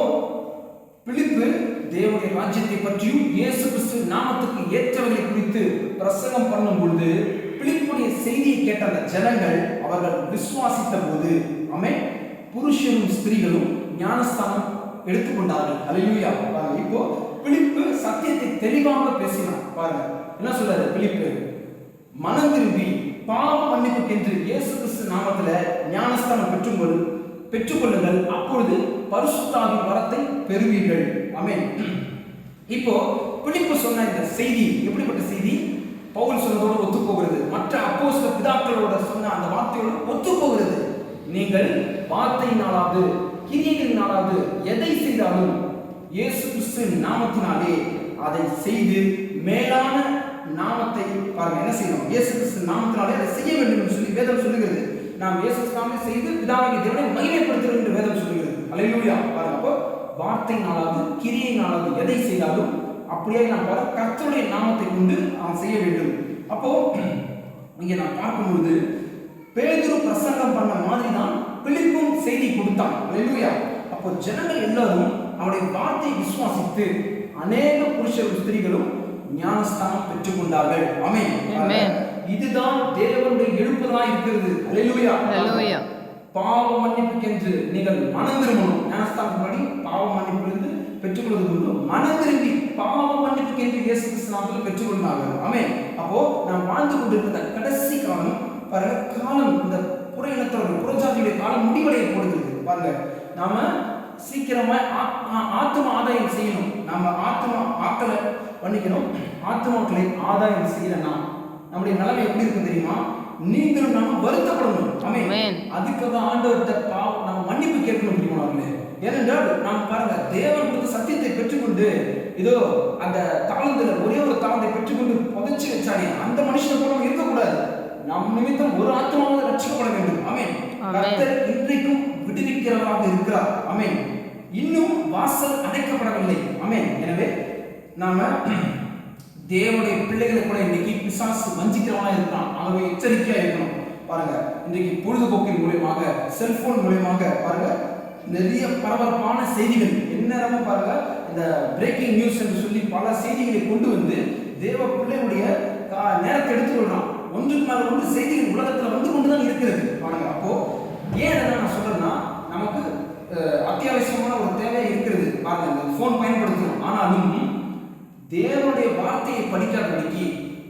பிலிப்பு தேவனுடைய ராஜ்யத்தை பற்றியும் இயேசு கிறிஸ்து நாமத்துக்கு ஏற்றவர்களை குறித்து பிரசங்கம் பண்ணும் பொழுது பிலிப்புடைய செய்தியை கேட்ட அந்த ஜனங்கள் அவர்கள் விசுவாசித்த போது ஆமென், புருஷரும் ஸ்திரீகளும் ஞானஸ்தானம் எடுத்துக்கொண்டார்கள். அல்லேலூயா. பாருங்க, இப்போ பிலிப்பு சத்தியத்தை தெளிவாக பேசினார். பாருங்க என்ன சொல்றாரு பிலிப்பு, மனம் திரும்பி பாவ மன்னிப்புக்கென்று இயேசு கிறிஸ்து நாமத்துல ஞானஸ்தானம் பெற்றுக்கொள்ளுங்கள், அப்பொழுது பரிசுத்த ஆவியின் வரத்தை பெறுவீர்கள். ஆமென். இப்போ பிலிப்பு சொன்ன இந்த செய்தி எப்படிப்பட்ட செய்தி? பவுல் சொன்னதோடு ஒத்து போகிறது, மற்ற அப்போஸ்தல பிதாக்களோட சொன்ன அந்த வார்த்தையோடு ஒத்து போகிறது. நீங்கள் வார்த்தையினாலாவது கிரியைகளினாலாவது எதை செய்தாலும் இயேசு கிறிஸ்துவின் நாமத்தினாலே அதை செய்து மேலான நாமத்தை பாருங்க என்ன செய்யணும், இயேசு கிறிஸ்து நாமத்தினாலே அதை செய்ய வேண்டும் என்று சொல்லி வேதம் சொல்லுகிறது. நாம் இயேசு நாமத்தை செய்து பிதாவாகிய தேவனை மகிமைப்படுத்துகிறோம் என்று வேதம் சொல்லுகிறது. அல்லேலூயா. பாருங்க, அப்போ வார்த்தையினாலாவது கிரியையினாலாவது எதை செய்தாலும் அப்படியே நாம் கர்த்தருடைய நாமத்தை கொண்டு நாம் செய்ய வேண்டும். அப்போ இங்க நான் பார்க்கும்போது பேதுரு பிரசங்கம் பண்ண மாதிரி தான் பிலிப்பும் செய்தி கொடுத்தான். அல்லேலூயா. அப்போ ஜனங்கள் எல்லாரும் அவருடைய வார்த்தையை விசுவாசித்து அநேக புருஷரும் ஸ்திரீகளும் ஞானஸ்தானம் பெற்றுக் கொண்டார்கள். ஆமென். இதுதான் தேவனுடைய எழுப்புதலாய் இருக்கிறது. அல்லேலூயா. அல்லேலூயா. பாவ மன்னிப்புக்கென்று நீங்கள் மனம் திரும்பணும். ஞானஸ்தானம் படி பாவ மன்னிப்பிலிருந்து பெற்றுக்கொள்வது கொண்டு மனம் திரும்பி பாவ மன்னிப்புக்கென்று இயேசு கிறிஸ்து நாமத்தில் பெற்றுக்கொண்டார்கள். ஆமென். அப்போ நாம் வாழ்ந்து கொண்டிருக்கிற கடைசி காலம் பாருங்க, காலம் இந்த புறையினத்தவர்கள் புறஜாதியுடைய காலம் முடிவடைய போடுகிறது. பாருங்க, நாம சீக்கிரமா ஆத்ம ஆதாயம் செய்யணும். நாம ஆத்மா ஆக்களை பண்ணிக்கணும். ஆத்மாக்களை ஆதாயம் செய்யலன்னா நம்முடைய நிலைமை எப்படி இருக்கும் தெரியுமா? நீங்களும் நாம வருத்தப்படணும். ஆமென். அதுக்காக ஆண்டவர்கிட்ட நம்ம மன்னிப்பு கேட்கணும் முடியுமாங்களே. ஏனென்றால் நாம் பாருங்க, தேவன் கொடுத்த சத்தியத்தை பெற்றுக்கொண்டு இதோ அந்த தாளந்துல ஒரே ஒரு தாளந்தை பெற்றுக்கொண்டு புதைச்சு வச்சானே அந்த மனுஷனை போல இருக்கக்கூடாது. நம் நிமித்தம் ஒரு ஆத்மாவது ரட்சிக்கப்பட வேண்டும். ஆமென். கர்த்தர் இன்றைக்கும் விடுவிக்கிறவராக இருக்கிறார். ஆமென். இன்னும் வாசல் அடைக்கப்படவில்லை. ஆமென். எனவே நாம தேவனுடைய பிள்ளைகளை கூட இன்னைக்கு பிசாசு வஞ்சிக்கிறவனா இருக்கான். ஆகவே எச்சரிக்கையா இருக்கணும். பாருங்க, இன்றைக்கு பொழுதுபோக்கின் மூலமாக செல்போன் மூலமாக பாருங்க நிறைய பரபரப்பான செய்திகள் எந்நேரமும் பாருங்க இந்த பிரேக்கிங் நியூஸ் என்று சொல்லி பல செய்திகளை கொண்டு வந்து தேவ பிள்ளைகளுடைய நேரத்தை எடுத்துக்கொள்றான். ஒன்றுக்கு மேல ஒன்று செய்திகள் உலகத்துல வந்து கொண்டுதான் இருக்கிறது. பாருங்க, அப்போ ஏன் நான் சொல்றேன்னா நமக்கு அத்தியாவசியமான ஒரு தேவை இருக்கிறது. பாருங்க, இந்த போன் பயன்படுத்துறோம். ஆனாலும் தேவனுடைய வார்த்தையை படிக்காதபடிக்கு,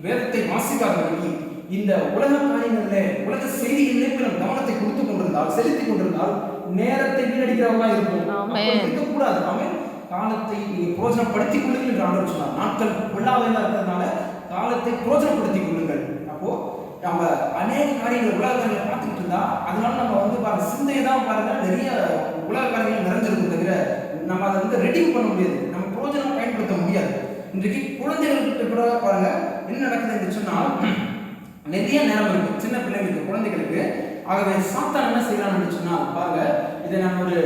வேதத்தை வாசிக்காதபடிக்கு, இந்த உலக காரியங்களில் உலக செய்திகளிலே நாம் கவனத்தை கொடுத்து கொண்டிருந்தால், செலுத்தி கொண்டிருந்தால் நேரத்தை வீணடிக்கிறவங்களா இருக்கும். இருக்கக்கூடாது. ஆமென். காலத்தை பிரோஜனப்படுத்திக் கொள்ளுங்கள் என்று ஆண்டவர் சொன்னார். நாட்கள் கொள்ளாதவர்களா இருக்கிறதுனால காலத்தை பிரோஜனப்படுத்திக் கொள்ளுங்கள். அப்போ நம்ம அநேக காரியங்கள் உலக காரியங்களை பார்த்துக்கிட்டு இருந்தா அதனால நம்ம வந்து பாருங்க சிந்தையை தான் பாருங்க நிறைய உலக காரியங்கள் நிறைஞ்சிருக்கும். தவிர நம்ம அதை வந்து ரெடியூ பண்ண முடியாது, நம்ம பிரோஜனம் பயன்படுத்த முடியாது. இன்றைக்கு குழந்தைகளுக்கு கூட பாருங்க என்ன நடக்குது என்று சொன்னால் நிறைய நேரம் இருக்கு சின்ன பிள்ளைகளுக்கு, குழந்தைகளுக்கு. ஆகவே சாத்தான் என்ன செய்யறான்னு சொன்னால் பாருங்க, இதை நான் ஒரு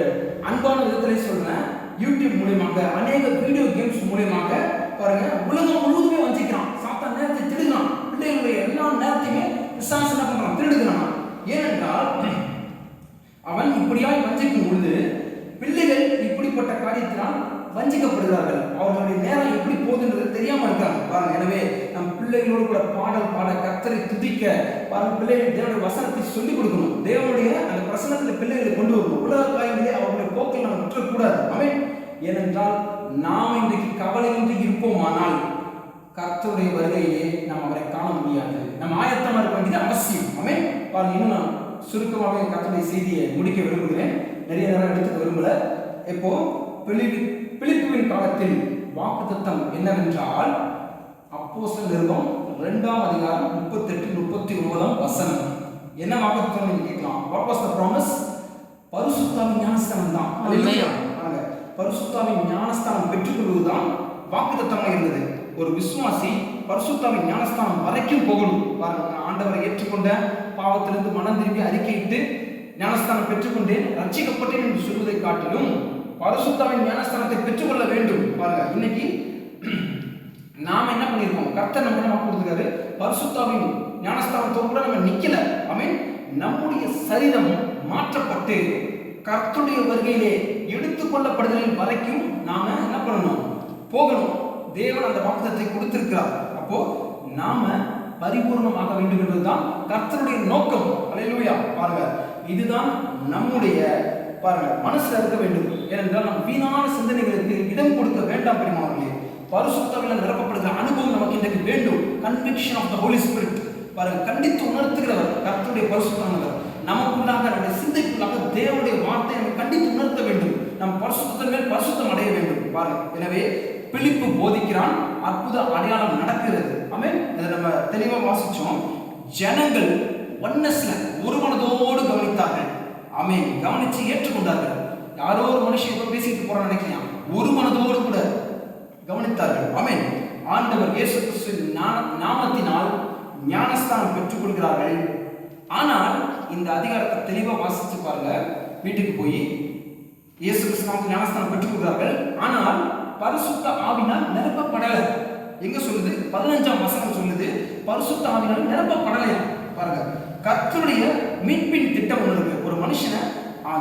அன்பான விதத்திலே சொல்றேன். யூடியூப் மூலமாக அநேக வீடியோ கேம்ஸ் மூலமாக பாருங்க உலகம் முழுவதுமே வஞ்சிக்கிறான். சாத்தான் நேரத்தை திருடுகிறான். பிள்ளைகளுடைய எல்லா நேரத்தையுமே பிசாசு என்ன பண்றான்? திருடுகிறான். ஏனென்றால் அவன் இப்படியாய் வஞ்சிக்கும் பொழுது பிள்ளைகள் இப்படிப்பட்ட காரியத்தினால் வஞ்சிக்கப்படுகிறார்கள். அவர்களுடைய நேரம் எப்படி போகுதுன்றது தெரியாம இருக்காங்க. பாருங்க, எனவே நம் பிள்ளைகளோடு கூட பாடல் பாட, கர்த்தரை துதிக்க பாருங்க, பிள்ளைகள் தேவனுடைய வசனத்தை சொல்லிக் கொடுக்கணும். தேவனுடைய அந்த பிரசனத்துல பிள்ளைகளை கொண்டு வரணும். உலக காரியங்களே அவருடைய போக்கில் நாம் விட்டுறக்கூடாது. ஆமென். ஏனென்றால் நாம் இன்றைக்கு கவலையின்றி இருப்போமானால் கர்த்தருடைய வருகையிலே நாம் அவரை காண முடியாது. நம்ம ஆயத்தமா இருக்க வேண்டியது அவசியம். ஆமென். பாருங்க, இன்னும் நான் சுருக்கமாக கர்த்தருடைய செய்தியை முடிக்க விரும்புகிறேன். நிறைய நேரம் எடுத்துக்க விரும்பல. இப்போ பிலிப்புவின் காலத்தில் வாக்குத்தத்தம் என்னவென்றால் அப்போஸ்தலர் நிருபம் 2ஆம் அதிகாரம் 38-39 வசனம். என்ன வாக்குத்தத்தம் நீங்க கேட்கலாம். What was the promise? பரிசுத்தாவின் ஞானஸ்தானம் தான். அல்லேலூயா. பரிசுத்தாவின் ஞானஸ்தானம் பெற்றுக்கொள்வதுதான் வாக்குத்தத்தமாக இருந்தது. ஒரு விசுவாசி பரிசுத்தாவின் ஞானஸ்தானம் வரைக்கும் போகணும். பாருங்க, ஆண்டவரை ஏற்றுக்கொண்ட, பாவத்திலிருந்து மனம் திரும்பி அறிக்கையிட்டு ஞானஸ்தானம் பெற்றுக்கொண்டேன், ரட்சிக்கப்பட்டேன் என்று சொல்வதை காட்டிலும் பரிசுத்தாவின் ஞானஸ்தானத்தை பெற்றுக்கொள்ள வேண்டும். பாருங்க, இன்னைக்கு நாம என்ன பண்ணிருக்கோம்? கர்த்தர் நம்ம என்ன கொடுத்துருக்காரு? பரிசுத்தாவின் ஞானஸ்தானத்தோடு கூட நம்ம நிக்கல. ஆமென். நம்முடைய சரீரம் மாற்றப்பட்டு கர்த்தருடைய வருகையிலே எடுத்துக்கொள்ளப்படுதலின் வரைக்கும் நாம என்ன பண்ணணும்? போகணும். தேவன் அந்த வாக்குத்தத்தத்தை கொடுத்திருக்கிறார். அப்போ நாம பரிபூர்ணமாக வேண்டும் என்பதுதான் கர்த்தருடைய நோக்கம். அல்லேலூயா. பாருங்க, இதுதான் நம்முடைய பாருங்க மனசுல இருக்க வேண்டும். ஏனென்றால் நம் வீணான சிந்தனைகளுக்கு இடம் கொடுக்க வேண்டாம். பெருமாளே, பரிசுத்தாவினால் நிரப்பப்படுகிற அனுபவம் நமக்கு இன்றைக்கு வேண்டும். Conviction of the holy spirit. பாருங்க, கண்டித்து உணர்த்துகிறவர் கர்த்தருடைய பரிசுத்தமானவர். நமக்குள்ளாக நம்முடைய சிந்தைக்குள்ளாக தேவனுடைய வார்த்தை நம்ம கண்டித்து உணர்த்த வேண்டும். நம் பரிசுத்தத்தின் மேல் பரிசுத்தம் அடைய வேண்டும். பாருங்க, எனவே பிலிப்பு போதிக்கிறான், அற்புத அடையாளம் நடக்கிறது. ஆமென். இதை நம்ம தெளிவா வாசிச்சோம். ஜனங்கள் ஒன்னஸ்ல ஒரு மனதோடு கவனித்தார்கள். ஆமென். கவனிச்சு ஏற்றுக்கொண்டார்கள். யாரோ ஒரு மனுஷன் இப்ப பேசிட்டு போறான்னு நினைக்கலாம், ஒரு மனதோடு கூட கவனித்தார்கள். ஆமென். ஆண்டவர் இயேசு கிறிஸ்துவின் நாமத்தினால் ஞானஸ்தானம் பெற்றுக் கொள்கிறார்கள். ஆனால் இந்த அதிகாரத்தை தெளிவா வாசிச்சு பாருங்க. வீட்டுக்கு போய் இயேசு கிறிஸ்து ஞானஸ்தானம் பெற்றுக் கொள்கிறார்கள். ஆனால் பரிசுத்த ஆவினால் நிரப்பப்படல. எங்க சொல்லுது? 15ஆம் வசனம் சொல்லுது, பரிசுத்த ஆவினால் நிரப்பப்படலையா. பாருங்க, கர்த்தருடைய மீட்பின் திட்டம் ஒன்று இருக்கு. ஒரு மனுஷனை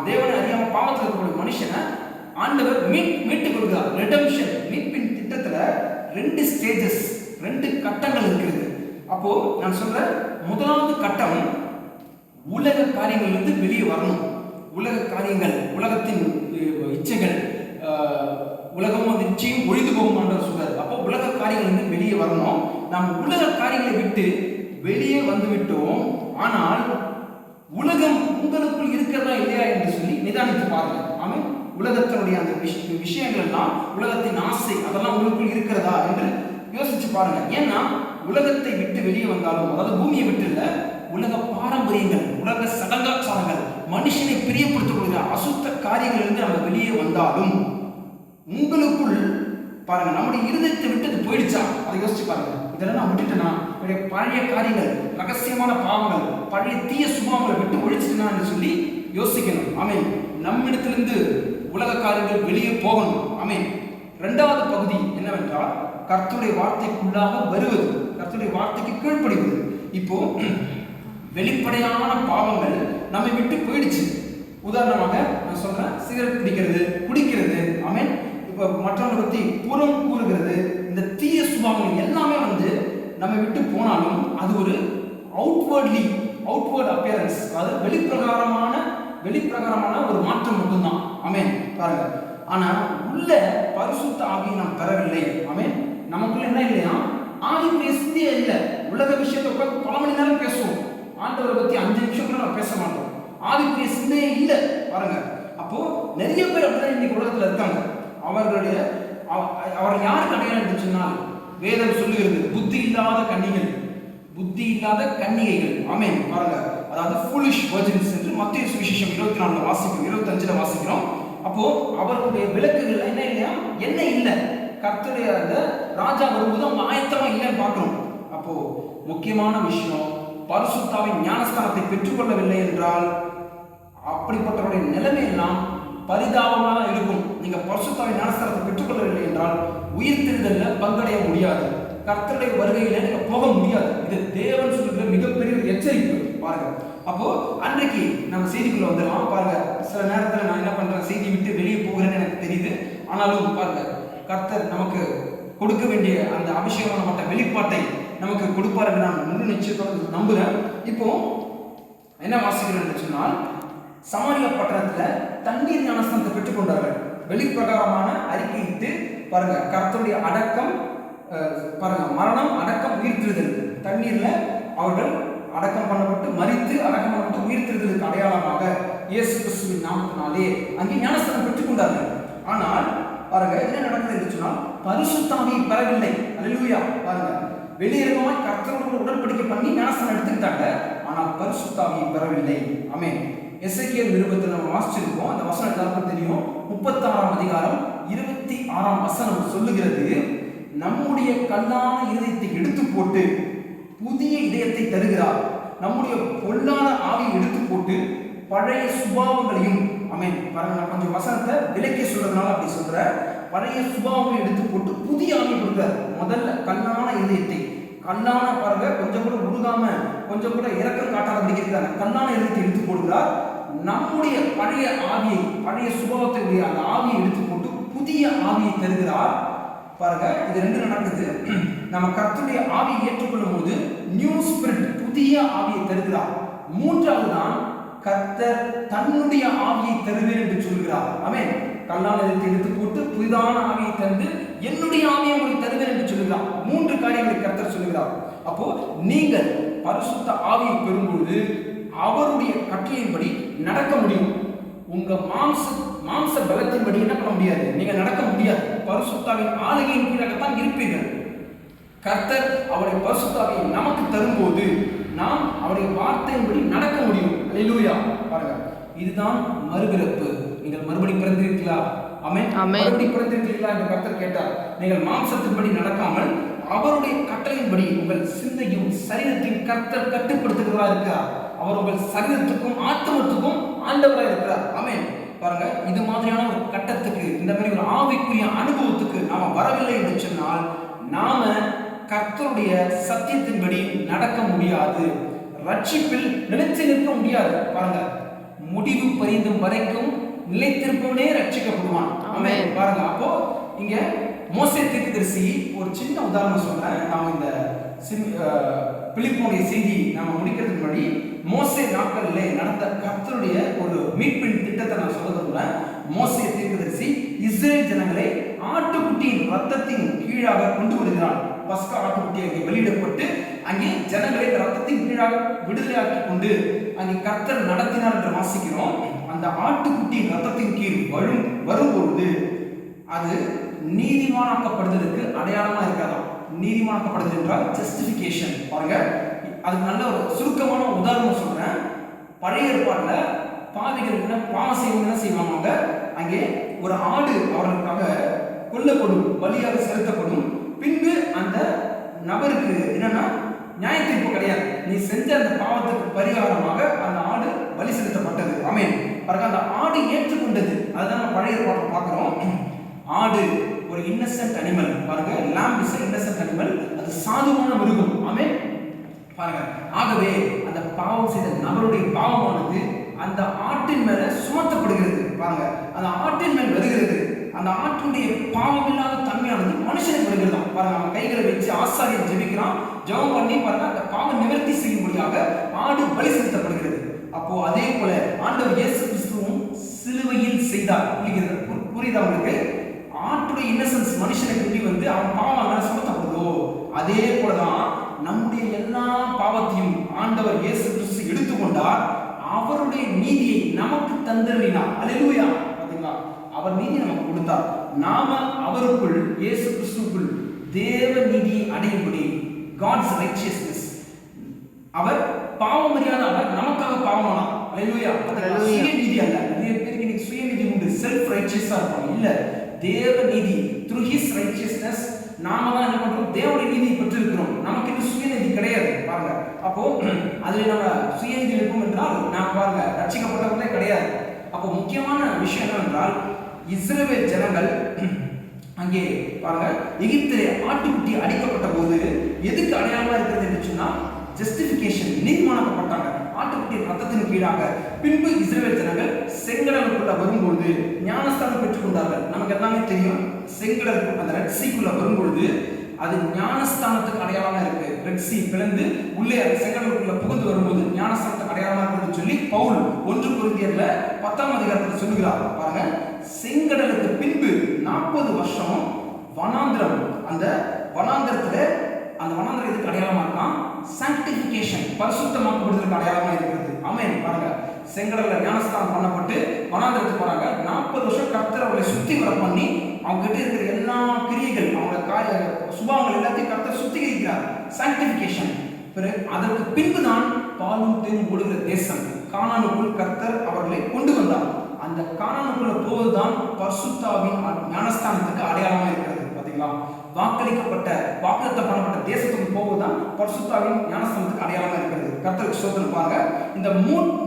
தேவனை அறியாம பாவத்தில் இருக்கக்கூடிய மனுஷனை ஆண்டவர் மீட்டுக் கொள்கிறார். ரெடம்ஷன் மீட்பின் திட்டத்துல 2 ஸ்டேஜஸ், 2 கட்டங்கள் இருக்கிறது. அப்போ நான் சொல்ற முதலாவது கட்டம், உலக காரியங்களிலிருந்து வெளியே வரணும். உலக காரியங்கள், உலகத்தின் இச்சைகள், உலகம் வந்து நிச்சயம் ஒழிந்து போகும் சொல்றாரு. அப்போ உலக காரியங்களிலிருந்து வெளியே வரணும். நாம் உலக காரியங்களை விட்டு வெளியே வந்து விட்டோம். ஆனால் உலகம் உங்களுக்குள் இருக்கிறதா இல்லையா என்று சொல்லி நிதானித்து பாருங்க. ஆமென். உலகத்தினுடைய அந்த விஷயங்கள் எல்லாம், உலகத்தின் ஆசை, அதெல்லாம் உங்களுக்குள் இருக்கிறதா என்று யோசிச்சு பாருங்க. ஏன்னா உலகத்தை விட்டு வெளியே வந்தாலும், அதாவது பூமியை விட்டு இல்ல, உலக பாரம்பரியங்கள், உலக சடங்காச்சாரங்கள், மனுஷனை பிரியப்படுத்தக்கூடிய அசுத்த காரியங்கள் இருந்து நம்ம வெளியே வந்தாலும் உங்களுக்குள் பாருங்க, நம்முடைய இருதயத்தை விட்டு அது போயிடுச்சா, அதை யோசிச்சு பாருங்க. இதெல்லாம் நான் விட்டுட்டேனா, என்னுடைய பழைய காரியங்கள், ரகசியமான பாவங்கள், பழைய தீய சுபாவங்களை விட்டு ஒழிச்சிட்டேனான்னு சொல்லி யோசிக்கணும். ஆமென். நம்மிடத்திலிருந்து உலக காரியங்கள் வெளியே போகணும். ஆமென். 2வது பகுதி என்னவென்றால், கர்த்தருடைய வார்த்தைக்குள்ளாக வருவது, கர்த்தருடைய வார்த்தைக்கு கீழ்ப்படிவது. இப்போ வெளிப்படையான பாவங்கள் நம்மை விட்டு போயிடுச்சு. உதாரணமாக நான் சொல்றேன், சிகரெட் பிடிக்கிறது, குடிக்கிறது, ஆமென், இப்போ மற்றவங்களை பத்தி புறம் கூறுகிறது, இந்த தீய சுபாவங்கள் எல்லாமே வந்து நம்மை விட்டு போனாலும் அது ஒரு அவுட்வர்ட் அப்பியரன்ஸ், அதாவது வெளிப்பிரகாரமான ஒரு மாற்றம் மட்டும்தான். ஆமென். பாருங்க, ஆனா உள்ள பரிசுத்த ஆவியை நாம் பெறவில்லை. ஆமென். நமக்குள்ள என்ன இல்லையா, ஆவிக்குரிய சிந்தையே இல்லை. உலக விஷயத்தை உட்காந்து பல மணி நேரம் பேசுவோம், ஆண்டவரை பத்தி 5 நிமிஷம் கூட நம்ம பேச மாட்டோம். ஆவிக்குரிய சிந்தையே இல்லை. பாருங்க, அப்போ நிறைய பேர் அப்படிதான் இன்னைக்கு உலகத்துல இருக்காங்க. அவர்கள் யார் கிடையாது என்று சொன்னால், வேதம் சொல்லுகிறது புத்தி இல்லாத கன்னிகைகள். ஆமென். பாருங்க, அதாவது foolish virgins என்று மத்தேயு சுவிசேஷம் 24 வாசிக்கிறோம், 25 வாசிக்கிறோம். அப்போ அவர்களுடைய விளக்குகள் என்ன இல்லையா, என்ன இல்லை, கர்த்தருடைய அந்த ராஜா வரும்போது அவங்க ஆயத்தமா இல்லைன்னு பார்க்கணும். அப்போ முக்கியமான விஷயம், பரிசுத்தாவின் ஞானஸ்தானத்தை பெற்றுக்கொள்ளவில்லை என்றால் அப்படிப்பட்டவருடைய நிலைமை எல்லாம் பரிதாபமாக இருக்கும். நீங்க பரிசுத்தாவின் ஞானஸ்தானத்தை பெற்றுக்கொள்ளவில்லை என்றால் உயிர்த்தெழுதல்ல பங்கடைய முடியாது, கர்த்தருடைய வருகையில நீங்க போக முடியாது. இது தேவன் சொல்லுகிற மிகப்பெரிய ஒரு எச்சரிப்பு. பாருங்க, அப்போ அன்றைக்கு நம்ம செய்திக்குள்ள வந்துடலாம். பாருங்க, சில நேரத்தில் நான் என்ன பண்றேன், செய்தி விட்டு வெளியே போகிறேன்னு எனக்கு தெரியுது. ஆனாலும் பாருங்க, கர்த்தர் நமக்கு கொடுக்க வேண்டிய அந்த அபிஷேகமான வெளிப்பாட்டை நமக்கு கொடுப்பார் என்று நான் முழு நிச்சயத்தோடு நம்புகிறேன். இப்போ என்ன வாசிக்கிறேன் என்று சொன்னால், சமாரியா பட்டணத்துல தண்ணீர் ஞானஸ்தானத்தை பெற்றுக்கொண்டார்கள். வெளிப்பிரகாரமான அறிக்கையிட்டு பாருங்க, கர்த்தருடைய அடக்கம், பாருங்க, மரணம், அடக்கம், உயிர்த்தெழுதல், தண்ணீர்ல அவர்கள் அடக்கம் பண்ணப்பட்டு மரித்து அடக்கம் பண்ணப்பட்டு உயிர்த்தெழுதலுக்கு அடையாளமாக இயேசு கிறிஸ்துவின் நாமத்தினாலே அங்கே ஞானஸ்தானம் பெற்றுக்கொண்டார்கள். ஆனால் பாருங்க, என்ன நடக்குது என்று சொன்னால், பரிசுத்த ஆவியை பெறவில்லை. அல்லேலூயா. பாருங்க, வெளியரங்கமாய் கர்த்தரோடு உடன்படிக்கை பண்ணி ஞானஸ்தானம் எடுத்துக்கிட்டாங்க, ஆனால் பரிசுத்த ஆவியை பெறவில்லை. ஆமென். எசேக்கியேல் நிருபத்தில் நம்ம வாசிச்சிருக்கோம், அந்த வசனம் எல்லாருக்கும் தெரியும். 36ஆம் அதிகாரம் 26ஆம் வசனம் சொல்லுகிறது, நம்முடைய கல்லான இதயத்தை எடுத்து போட்டு புதிய இதயத்தை தருகிறார். நம்முடைய பொல்லாத ஆவியை எடுத்து போட்டு பழைய சுபாவங்களையும், ஆமென். பாருங்க, நான் கொஞ்சம் வசனத்தை விலக்கி சொல்றதுனால அப்படி சொல்ற, பழைய சுபாவங்களை எடுத்து போட்டு புதிய ஆவியை கொடுக்கிறார். முதல்ல கல்லான இதயத்தை, கல்லான பாருங்க, கொஞ்சம் கூட உருகாம, கொஞ்சம் கூட இரக்கம் காட்டாத இருக்கிறாங்க, கல்லான இதயத்தை எடுத்து போடுகிறார். நம்முடைய பழைய ஆவியை, பழைய சுபாவத்தினுடைய அந்த ஆவியை எடுத்து போட்டு புதிய ஆவியை தருகிறார். பாருங்க, இது 2 நடக்குது. நம்ம கர்த்தருடைய ஆவியை ஏற்றுக்கொள்ளும் போது நியூ ஸ்பிரிட், புதிய ஆவியை தருகிறார். 3வது தான் கர்த்தர் தன்னுடைய ஆவியை தருவேன் என்று சொல்கிறார். ஆமென். கல்லான இதயத்தை எடுத்து போட்டு புதிதான ஆவியை தந்து என்னுடைய ஆவியை உங்களுக்கு தருவேன் என்று சொல்கிறார். 3 காரியங்களை கர்த்தர் சொல்கிறார். அப்போ நீங்கள் பரிசுத்த ஆவியை பெறும்போது அவருடைய கட்டளையின்படி நடக்க முடியும். உங்க மாம்ச பலத்தின்படி என்ன பண்ண முடியாது, நீங்க நடக்க முடியாது. பரிசுத்தாவின் ஆளுகையின் கீழாகத்தான் இருப்பீர்கள். கர்த்தர் அவருடைய பரிசுத்தாவியை நமக்கு தரும்போது நாம் அவருடைய வார்த்தையின்படி நடக்க முடியும். அல்லேலூயா. பாருங்க, இதுதான் மறுபிறப்பு. நீங்கள் மறுபடி பிறந்திருக்கிறீர்களா? ஆமென். மறுபடி பிறந்திருக்கிறீர்களா என்று கர்த்தர் கேட்டார். நீங்கள் மாம்சத்தின்படி நடக்காமல் அவருடைய கட்டளையின்படி உங்கள் சிந்தையும் சரீரத்தையும் கர்த்தர் கட்டுப்படுத்துகிறதா இருக்கிறார். அவர் உங்கள் சரீரத்துக்கும் ஆத்மத்துக்கும் ஆண்டவராக இருக்கிறார். ஆமென். பாருங்க, இது மாதிரியான ஒரு கட்டத்துக்கு, இந்த மாதிரி ஒரு ஆவிக்குரிய அனுபவத்துக்கு நாம வரவில்லை என்று சொன்னால் நாம கர்த்தருடைய சத்தியத்தின்படி நடக்க முடியாது. ரட்சிப்பில் நிலைத்து நிற்க முடியாது. பாருங்க, முடிவு பரிந்தும் வரைக்கும் நிலைத்திருப்பவனே ரட்சிக்கப்படுவான். ஆமென். பாருங்க, அப்போ இங்க மோசே தீர்க்கதரிசி ஒரு சின்ன உதாரணம் சொல்றேன். நாம இந்த பிலிப்போனுடைய செய்தி நாம முடிக்கிறதுக்கு முன்னாடி மோசே நாட்களிலே நடந்த கர்த்தருடைய ஒரு மீட்பின் திட்டத்தை நான் சொல்ல. மோசே தீர்க்கதரிசி இஸ்ரேல் ஜனங்களை ஆட்டுக்குட்டியின் ரத்தத்தின் கீழாக கொண்டு வருகிறான். பஸ்கா ஆட்டுக்குட்டி அங்கே வெளியிடப்பட்டு அங்கே ஜனங்களை ரத்தத்தின் கீழாக விடுதலையாக்கி கொண்டு அங்கே கர்த்தர் நடத்தினார் என்று வாசிக்கிறோம். அந்த ஆட்டுக்குட்டியின் ரத்தத்தின் கீழ் வரும்பொழுது அது நீதிமானாக்கப்படுவதற்கு அடையாளமா இருக்காதாம். நீதிமானாக்கப்படுதல் என்றால் ஜஸ்டிபிகேஷன். பாருங்க, அதுக்கு நல்ல ஒரு சுருக்கமான உதாரணம் சொல்றேன். பழைய ஏற்பாட்டுல பாவிகள் பாவம் செய்வங்க செய்வாங்க. அங்கே ஒரு ஆடு அவர்களுக்காக கொல்லப்படும், பலியாக செலுத்தப்படும். பின்பு அந்த நபருக்கு என்னன்னா நியாய தீர்ப்பு கிடையாது. நீ செஞ்ச அந்த பாவத்துக்கு பரிகாரமாக அந்த ஆடு பலி செலுத்தப்பட்டது. ஆமென். பாருங்க, அந்த ஆடு ஏற்றுக்கொண்டது. அதுதான் பழைய ஏற்பாட்டில் பார்க்கிறோம். ஆடு ஒரு இன்னசென்ட் அனிமல். பாருங்க, lamb is an innocent animal. அது சாதுவான மிருகம். ஆமென். பாருங்க, ஆகவே அந்த பாவம் செய்த நபருடைய பாவமானது அந்த ஆட்டின் மேல சுமத்தப்படுகிறது. பாருங்க, அந்த ஆட்டின் மேல் வருகிறது. அந்த ஆட்டுடைய பாவம் இல்லாத தன்மையானது மனுஷனுக்கு வருகிறது. பாருங்க, அவன் கைகளை வச்சு ஆசாரியன் ஜெபிக்கிறான். ஜெபம் பண்ணி பாருங்க, அந்த பாவம் நிவர்த்தி செய்யும்படியாக ஆடு பலி செலுத்தப்படுகிறது. அப்போ அதே போல ஆண்டவர் இயேசு கிறிஸ்துவும் சிலுவையில் செய்தார். புரியுதா உங்களுக்கு? ஆட்டுடைய இன்னசென்ஸ் மனுஷனுக்கு எப்படி வந்து அவன் பாவம் சுமத்தப்படுதோ அதே போலதான் நம்முடைய எல்லா பாவத்தையும் ஆண்டவர் இயேசு கிறிஸ்து எடுத்துக்கொண்டார். அவருடைய நீதியை நமக்கு தந்தருளினார். அல்லேலூயா. பாத்தீங்களா? அவர் நீதி நமக்கு கொடுத்தார். நாம அவருக்குள் இயேசு கிறிஸ்துவுக்குள் தேவ நீதியை அடையும்படி God's righteousness. அவர் பாவம் அறியாத அவர் நமக்காக பாவமானார். அல்லேலூயா. சுய நீதி அல்ல. நிறைய பேருக்கு இன்னைக்கு சுய நீதி உண்டு, செல்ஃப் ரைச்சியஸா இருப்பாங்க. இல்ல, தேவ நீதி through his righteousness நாம தான் என்ன பண்றோம்? தேவனுடைய நீதியை பெற்றிருக்கிறோம். நமக்கு இன்னும் சுயநீதி கிடையாது. பாருங்க, அப்போ அதுல நம்ம சுயநீதி இருக்கும் என்றால் நாம் பாருங்க ரட்சிக்கப்பட்டவர்களே கிடையாது. அப்போ முக்கியமான விஷயம் என்னவென்றால் இஸ்ரவேல் ஜனங்கள் அங்கே பாருங்க எகிப்திலே ஆட்டுக்குட்டி அடிக்கப்பட்ட போது எதுக்கு அடையாளமா இருக்கிறது என்று சொன்னா ஜஸ்டிபிகேஷன், நீதிமானாக்கப்பட்டாங்க ஆட்டுக்குட்டி ரத்தத்தின் கீழாக. பின்பு இஸ்ரவேல் ஜனங்கள் செங்கடலுக்குள்ள வரும்பொழுது ஞானஸ்தானம் பெற்றுக் கொண்டார்கள். நமக்கு எல்லாமே தெரியும். செங்கடல் அந்த ரெட் சீக்குள்ள வரும்பொழுது அது ஞானஸ்தானத்துக்கு அடையாளமா இருக்கு. ரெட் சீ பிளந்து உள்ளே செங்கடலுக்குள்ள புகுந்து வரும்போது ஞானஸ்தானத்துக்கு அடையாளமா இருக்குன்னு சொல்லி பவுல் 1 கொரிந்தியர்ல 10ஆம் அதிகாரத்தில் சொல்லுகிறார். பாருங்க, செங்கடலுக்கு பின்பு 40 வருஷம் வனாந்திரம். அந்த வனாந்திரத்துல அந்த வனாந்திரம் எதுக்கு அடையாளமா இருக்கான்? சாங்டிஃபிகேஷன், பரிசுத்தமாக்கப்படுவதற்கு அடையாளமா இருக்கிறது. ஆமென். பாருங்க, செங்கடல்ல ஞானஸ்தானம் பண்ணப்பட்டு வனாந்திரத்துக்கு போறாங்க. 40 வருஷம் கர்த்தர் அவங்களை சுத்தி வர பண்ணி அவங்க கிட்ட இருக்கிற எல்லா கிரியைகள், அவங்க சுபாவங்கள் எல்லாத்தையும் கர்த்தர் சுத்திகரிக்கிறார். சாங்டிஃபிகேஷன். பிறகு அதற்கு பின்புதான் பாலும் தேனும் ஓடுகிற தேசம் கானானுக்குள் கர்த்தர் அவர்களை கொண்டு வந்தார். அந்த கானானுக்குள்ள போவதுதான் பரிசுத்தாவின் ஞானஸ்தானத்துக்கு அடையாளமா இருக்கிறது. பாத்தீங்களா? வாக்களிக்கப்பட்ட வாக்குத்தத்தம் பண்ணப்பட்ட தேசத்துக்கு போவதுதான் பரிசுத்தாவின் ஞானஸ்தானத்துக்கு அடையாளமா இருக்கிறது. கர்த்தருக்கு ஸ்தோத்திரம். பாருங்க, இந்த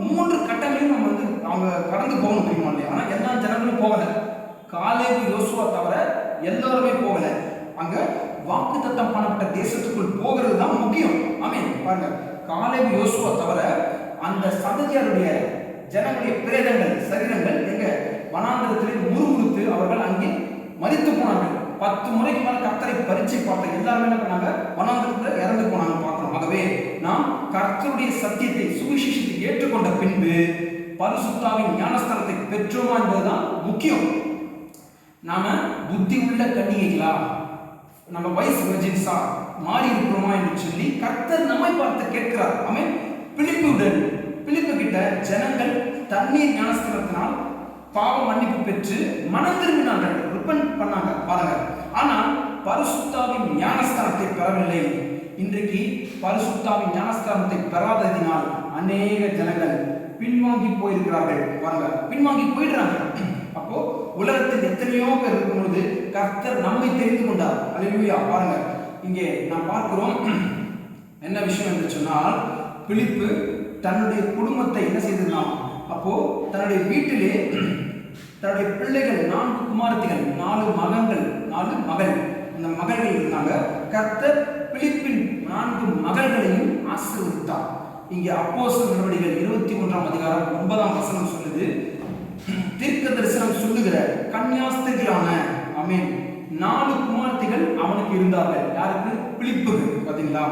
மூன்று கட்டங்களையும் நம்ம வந்து அவங்க கடந்து போகணும் தெரியுமா இல்லையா? ஆனா எல்லா ஜனங்களும் போகல. காலேபு யோசுவா தவிர எல்லாருமே போகல. அங்க வாக்குத்தத்தம் பண்ணப்பட்ட தேசத்துக்குள் போகிறது தான் முக்கியம். ஆமென். பாருங்க, காலேபு யோசுவா தவிர அந்த சந்ததியாருடைய ஜனங்களுடைய பிரேதங்கள், சரீரங்கள் எங்க வனாந்திரத்திலே முறுமுறுத்து அவர்கள் அங்கே மரித்து போனார்கள். 10 முறைக்கு மேல கர்த்தரை பரீட்சை பார்த்த எல்லாருமே என்ன பண்ணாங்க? வனாந்திரத்துல இறந்து போனாங்க பார்க்கிறோம். ஆகவே நாம் கர்த்தருடைய சத்தியத்தை சுவிசேஷத்தை ஏற்றுக்கொண்ட பின்பு பரிசுத்தாவின் ஞானஸ்தானத்தை பெற்றோமா என்பதுதான் முக்கியம். நாம புத்தி உள்ள கன்னிகைகளா, நம்ம வைஸ் வெர்ஜின்ஸா மாறி இருக்கிறோமா என்று சொல்லி கர்த்தர் நம்மை பார்த்து கேட்கிறார். ஆமென். பிலிப்பு கிட்ட ஜனங்கள் தண்ணீர் ஞானஸ்தானத்தினால் பாவ மன்னிப்பு பெற்று மனம் திரும்பினார்கள், ரிப்பன்ட் பண்ணாங்க. பாருங்க, ஆனால் பரிசுத்தாவின் ஞானஸ்தானத்தை பெறவில்லை. இன்றைக்கு பரிசுத்தாவின் ஞானஸ்தானத்தை பெறாததினால் அநேக ஜனங்கள் பின்வாங்கி போயிருக்கிறார்கள். பாருங்க, பின்வாங்கி போயிடுறாங்க. அப்போ உலகத்தில் எத்தனையோ பேர் இருக்கும் பொழுது கர்த்தர் நம்மை தெரிந்து கொண்டார். அல்லேலூயா. பாருங்க, இங்கே நாம் பார்க்கிறோம் என்ன விஷயம் என்று சொன்னால், பிலிப்பு தன்னுடைய குடும்பத்தை என்ன செய்திருந்தான்? அப்போ தன்னுடைய வீட்டிலே தன்னுடைய பிள்ளைகள் 4 குமாரத்திகள், 4 மகன்கள், 4 மகள், அந்த மகள்கள் இருந்தாங்க. கர்த்தர் பிலிப்பின் 4 மகள்களையும் ஆசீர்வதித்தார். இங்கே அப்போஸ்தலர் நடவடிக்கைகள் 21ஆம் அதிகாரம் 9ஆம் வசனம் சொல்லுது, தீர்க்க தரிசனம் சொல்லுகிற கன்னியாஸ்திரிகளான ஆமென் 4 குமாரத்திகள் அவனுக்கு இருந்தார்கள். யாருக்கு? பிலிப்புக்கு. பாத்தீங்களா,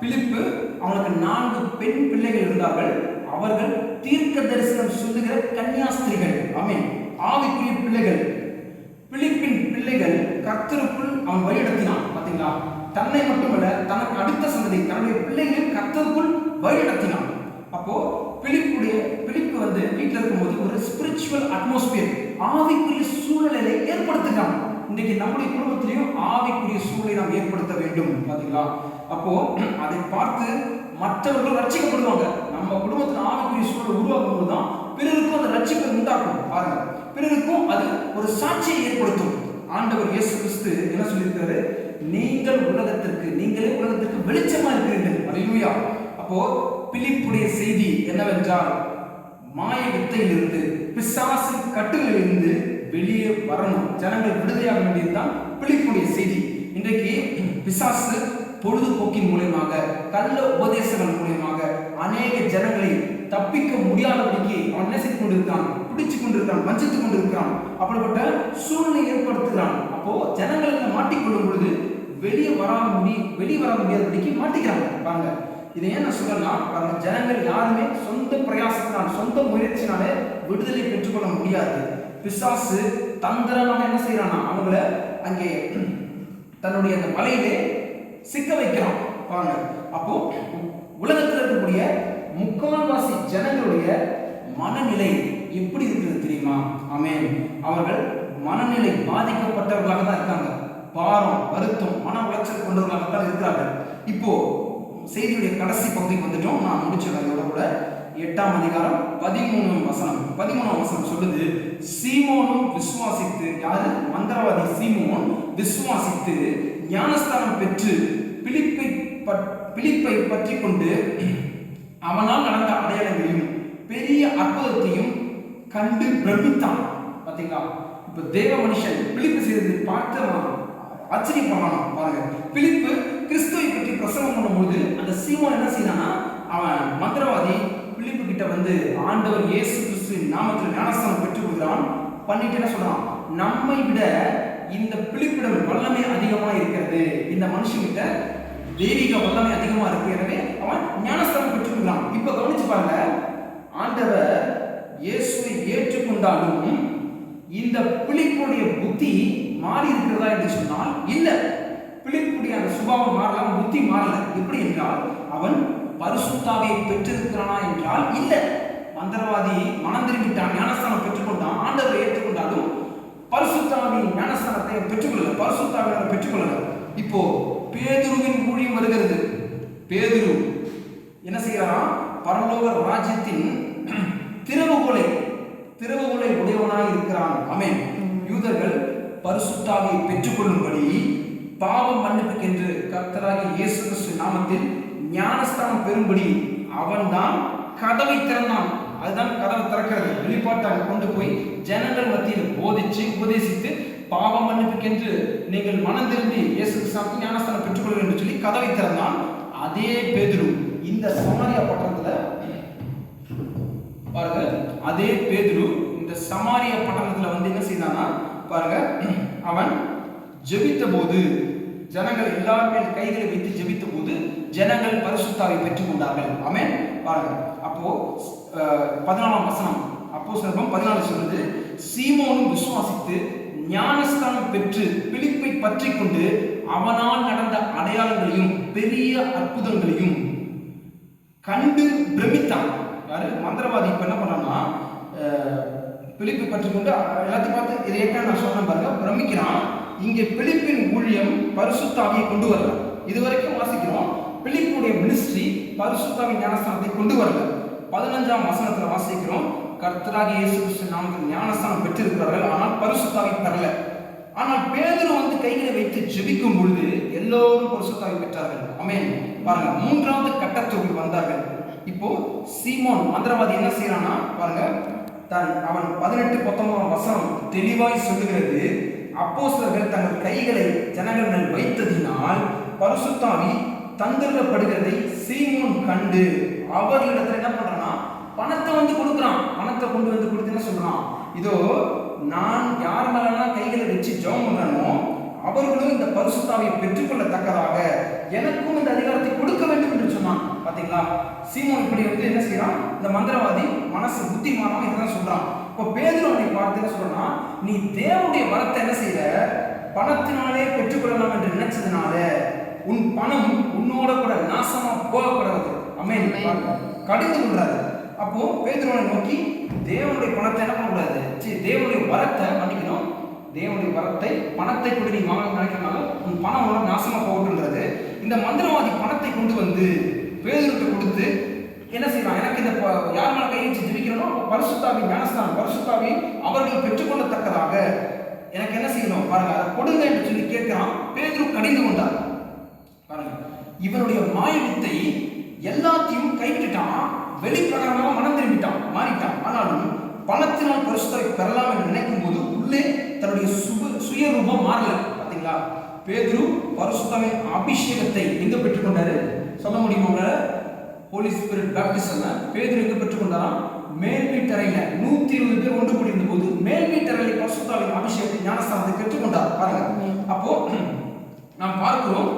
பிலிப்பு அவனுக்கு 4 பெண் பிள்ளைகள் இருந்தார்கள். அவர்கள் தீர்க்க தரிசனம் சொல்லுகிற கன்னியாஸ்திரிகள். ஆமென், ஆவிக்குரிய பிள்ளைகள். பிலிப்பின் பிள்ளைகள் கர்த்தருக்குள் அவன் வழிநடத்தினான். பாத்தீங்களா, தன்னை மட்டுமல்ல தனக்கு அடுத்த சந்ததி தன்னுடைய பிள்ளைகள் கர்த்தருக்குள் வழிநடத்தினான். அப்போ பிலிப்பு வந்து வீட்டில் இருக்கும்போது ஒரு ஸ்பிரிச்சுவல் அட்மாஸ்பியர், ஆவிக்குரிய சூழலை ஏற்படுத்துகிறான். இன்னைக்கு நம்முடைய குடும்பத்திலையும் ஆவிக்குரிய சூழலை நாம் ஏற்படுத்த வேண்டும். பாத்தீங்களா, அப்போ அதை பார்த்து மற்றவர்கள் ரட்சிக்கப்படுவாங்க. நம்ம குடும்பத்தில் ஆவிக்குரிய சூழல் உருவாக்கும் போதுதான் பிறருக்கும் அந்த ரட்சிப்பை உண்டாக்கும். பாருங்க, பிறருக்கும் அது ஒரு சாட்சியை ஏற்படுத்தும். ஆண்டவர் இயேசு கிறிஸ்து என்ன சொல்லியிருக்காரு? நீங்களே உலகத்திற்கு வெளிச்சமா இருக்கிறீர்கள். அல்லேலூயா. அப்போ பிலிப்புடைய செய்தி என்னவென்றால், மாய வித்தையிலிருந்து, பிசாசின் கட்டுகளிலிருந்து வெளியே வரணும், ஜனங்கள் விடுதலையாக வேண்டியதுதான் பிலிப்புடைய செய்தி. இன்றைக்கு பிசாசு பொழுதுபோக்கின் மூலமாக, கள்ள உபதேசங்கள் மூலமாக அநேக ஜனங்களை தப்பிக்க முடியாதபடிக்கு அவன் என்ன செய்து கொண்டிருக்கான்? பிடிச்சு கொண்டிருக்கான், வஞ்சித்துக் கொண்டிருக்கிறான். அப்படிப்பட்ட சூழ்நிலை ஏற்படுத்துகிறான். அப்போ ஜனங்களுக்கு மாட்டிக்கொள்ளும் பொழுது வெளியே வர முடியாதபடிக்கு மாட்டிக்கிறாங்க. பாருங்க, இதை ஏன் நான் சொல்லலாம்? பாருங்க, ஜனங்கள் யாருமே சொந்த பிரயாசத்தினால், சொந்த முயற்சினாலே விடுதலை பெற்றுக்கொள்ள முடியாது. பிசாசு தந்திரமாக என்ன செய்யறான்னா, அவங்கள அங்கே தன்னுடைய அந்த வலையிலே சிக்க வைக்கிறான். பாருங்க, அப்போ உலகத்தில் இருக்கக்கூடிய முக்கால்வாசி ஜனங்களுடைய மனநிலை எப்படி இருக்குது தெரியுமா? ஆமென். அவர்கள் மனநிலை பாதிக்கப்பட்டவர்களாக தான் இருக்காங்க. பாரம், வருத்தம், மன உளைச்சல் கொண்டவர்களாக தான் இருக்கிறார்கள். இப்போ செய்தியுடைய கடைசி பகுதிக்கு வந்துட்டோம். நான் முடிச்சிடறேன் இதோட கூட. 8ஆம் அதிகாரம் 13ஆம் வசனம் சொல்லுது, சீமோனும் விசுவாசித்து, யாரு? மந்திரவாதி சீமோன் விசுவாசித்து ஞானஸ்தானம் பெற்று பிலிப்பை பற்றி கொண்டு அவனால் நடந்த அடையாளங்களையும் பெரிய அற்புதத்தையும் கண்டு பிரமித்தான். பாத்தீங்களா, இப்ப தேவ மனுஷன் பிலிப்பு செய்தது பார்த்து ஆச்சரியப்படலாம். பாருங்க, பிலிப்பு கிறிஸ்துவை பற்றி பிரசங்கம் பண்ணும்போது அந்த சீமோன் என்ன செய்யறானா, அவன் மந்திரவாதி பிலிப்பு கிட்ட வந்து ஆண்டவர் இயேசு கிறிஸ்துவின் நாமத்தில் ஞானஸ்தானம் பெற்றுக் கொள்கிறான். பண்ணிட்டு என்ன சொல்றான்? நம்மை விட இந்த பிலிப்பிடம் வல்லமை அதிகமா இருக்கிறது, இந்த மனுஷங்கிட்ட தெய்வீக வல்லமை அதிகமா இருக்கு, எனவே அவன் ஞானஸ்தானம் பெற்றுக் கொள்கிறான். இப்ப கவனிச்சு பாருங்க, ஆண்டவர் இயேசுவை ஏற்றுக்கொண்டாலும் இந்த பிலிப்புடைய புத்தி மாறி இருக்கிறதா என்று சொன்னால் இல்ல. பிலிப்புடைய அந்த சுபாவம் மாறலாம், புத்தி மாறல. எப்படி என்றால், அவன் பரிசுத்தாவியை பெற்றிருக்கிறானா என்றால் இல்ல. மந்திரவாதி மனம் திரும்பிட்டான், ஞானஸ்தானம் பெற்றுக்கொண்டான், ஆண்டவரை ஏற்றுக்கொண்டாலும் பரிசுத்தாவியின் ஞானஸ்தானத்தை பெற்றுக்கொள்ளல, பரிசுத்தாவியை பெற்றுக்கொள்ளல. இப்போ பேதுருவின் ஊழியம் வருகிறது. பேதுரு என்ன செய்யறான்? பரலோக ராஜ்யத்தின் திறவுகோலை உடையவனாய் இருக்கிறான். ஆமென். யூதர்கள் பரிசுத்தாவியை பெற்றுக்கொள்ளும்படி பாவம் மன்னிப்புக்கென்று கர்த்தராகிய இயேசு கிறிஸ்து நாமத்தில் ஞானஸ்தானம் பெறும்படி அவன்தான் கதவை திறந்தான். அதுதான் கதவை திறக்கிறது. வெளிப்பாட்டாக கொண்டு போய் ஜனங்கள் மத்தியில் உபதேசித்து பாவம் மன்னிப்புக்கென்று நீங்கள் மனம் திரும்பி இயேசு கிறிஸ்துவுக்கு ஞானஸ்தானம் பெற்றுக்கொள்ளுங்கள் என்று சொல்லி கதவை திறந்தான். அதே பேதுரு இந்த சமாரியா பட்டணத்துல பாருங்க, அதே பேதுரு இந்த சமாரியா பட்டணத்துல வந்து என்ன செய்தானா பாருங்க, அவன் ஜெபித்த போது, ஜனங்கள் எல்லாருமே கைகளை வைத்து ஜெபித்த போது ஜனங்கள் பரிசுத்தாவை பெற்றுக் கொண்டார்கள். ஆமென். பாருங்க, அப்போ 14ஆம் வசனம் அப்போஸ்தலர் 14 சொல்லுது, சீமோனும் விசுவாசித்து ஞானஸ்தானம் பெற்று பிலிப்பை பற்றி கொண்டு அவனால் நடந்த அடையாளங்களையும் பெரிய அற்புதங்களையும் கண்டு பிரமித்தான். யாரு? மந்திரவாதி. இப்ப என்ன பண்ணான்னா, பிலிப்பை பற்றி கொண்டு எல்லாத்தையும் பார்த்து இதை ஏற்கனவே நான் சொன்ன பாருங்க, பிரமிக்கிறான். இங்கே பிலிப்பின் ஊழியம் பரிசுத்தாவியை கொண்டு வரல. இதுவரைக்கும் வாசிக்கிறோம், பிலிப்புடைய மினிஸ்ட்ரி பரிசுத்தாவின் ஞானஸ்தானத்தை கொண்டு வரல. 15ஆம் வசனத்துல வாசிக்கிறோம், கர்த்தராகிய இயேசு கிறிஸ்து நாமத்தில் ஞானஸ்தானம் பெற்றிருக்கிறார்கள், ஆனால் பரிசுத்த ஆவி பெறல. ஆனால் பேதுரு வந்து கைகளை வைத்து ஜெபிக்கும் பொழுது எல்லோரும் பரிசுத்த ஆவி பெற்றார்கள். ஆமென். பாருங்க, மூன்றாவது கட்டத்திற்கு வந்தார்கள். இப்போ சீமோன் மந்திரவாதி என்ன செய்யறானா பாருங்க, அவன் 18-19 வசனம் தெளிவாய் சொல்லுகிறது, அப்போஸ்தலர்கள் தங்கள் கைகளை ஜனங்கள் மேல் வைத்ததினால் பரிசுத்த ஆவி தந்திரப்படுகிறதை சீமோன் கண்டு அவர்களிடத்துல என்ன பண்றானா, பணத்தை வந்து கொடுக்குறான். பணத்தை கொண்டு வந்து கொடுத்து என்ன சொல்றான், இதோ நான் யார் மேலாம் கைகளை வச்சு ஜெபம் பண்றேனோ அவர்களும் இந்த பரிசுத்த ஆவியை பெற்றுக்கொள்ளத்தக்கதாக எனக்கும் இந்த அதிகாரத்தை கொடுக்க வேண்டும் என்று சொன்னான். பாத்தீங்களா, சீமோன் இப்படி வந்து என்ன செய்யறான், இந்த மந்திரவாதி மனசு புத்திமானமா இதெல்லாம் சொல்றான். இப்போ பேதுரு அவனை பார்த்து என்ன சொல்றான்னா, நீ தேவனுடைய வரத்தை என்ன செய்யற, பணத்தினாலே பெற்றுக்கொள்ளலாம் என்று நினைச்சதுனால உன் பணம் உன்னோட கூட நாசமா போகக்கூடாது. ஆமென். கடிந்து கொள்றாரு. அப்போ பேதுருவை நோக்கி தேவனுடைய பணத்தை என்ன பண்ணக்கூடாது, தேவனுடைய வரத்தை மன்னிக்கணும், தேவனுடைய வரத்தை பணத்தை கொண்டு நீ வாங்க நினைக்கிறனால உன் பணம் நாசமா போகட்டுன்றது. இந்த மந்திரவாதி பணத்தை கொண்டு வந்து பேதுருட்ட கொடுத்து என்ன செய்யலாம், எனக்கு இந்த யார் மேல கை வச்சு ஜெபிக்கிறனோ பரிசுத்த ஆவி ஞானஸ்தானம், பரிசுத்த ஆவி அவர்கள் பெற்றுக்கொள்ளத்தக்கதாக எனக்கு என்ன செய்யணும் பாருங்க, அதை கொடுங்க என்று சொல்லி கேட்கிறான். பேதுரு கடிந்து கொண்டார். பாருங்க, இவனுடைய மாய வித்தை எல்லாத்தையும் கைவிட்டுட்டான், வெளிப்பிரகாரமாக மனம் திரும்பிட்டான், மாறிட்டான். ஆனாலும் பணத்தினால் பரிசுத்தரை பெறலாம் என்று நினைக்கும் போது உள்ளே தன்னுடைய சுயரூபம் மாறல. பாத்தீங்களா, பேதுரு பரிசுத்தமின் அபிஷேகத்தை எங்க பெற்றுக்கொண்டாரு சொல்ல முடியுமா? ஹோலி ஸ்பிரிட் பேப்டிசம் பேதுரு எங்க பெற்றுக்கொண்டாராம், மேல் வீட்டறையில 120 பேர் ஒன்று கூடியிருந்த போது மேல் வீட்டறையில பரிசுத்தாவின் அபிஷேகத்தை ஞானஸ்தானத்தை பெற்றுக்கொண்டார். பாருங்க, அப்போ நாம் பார்க்கிறோம்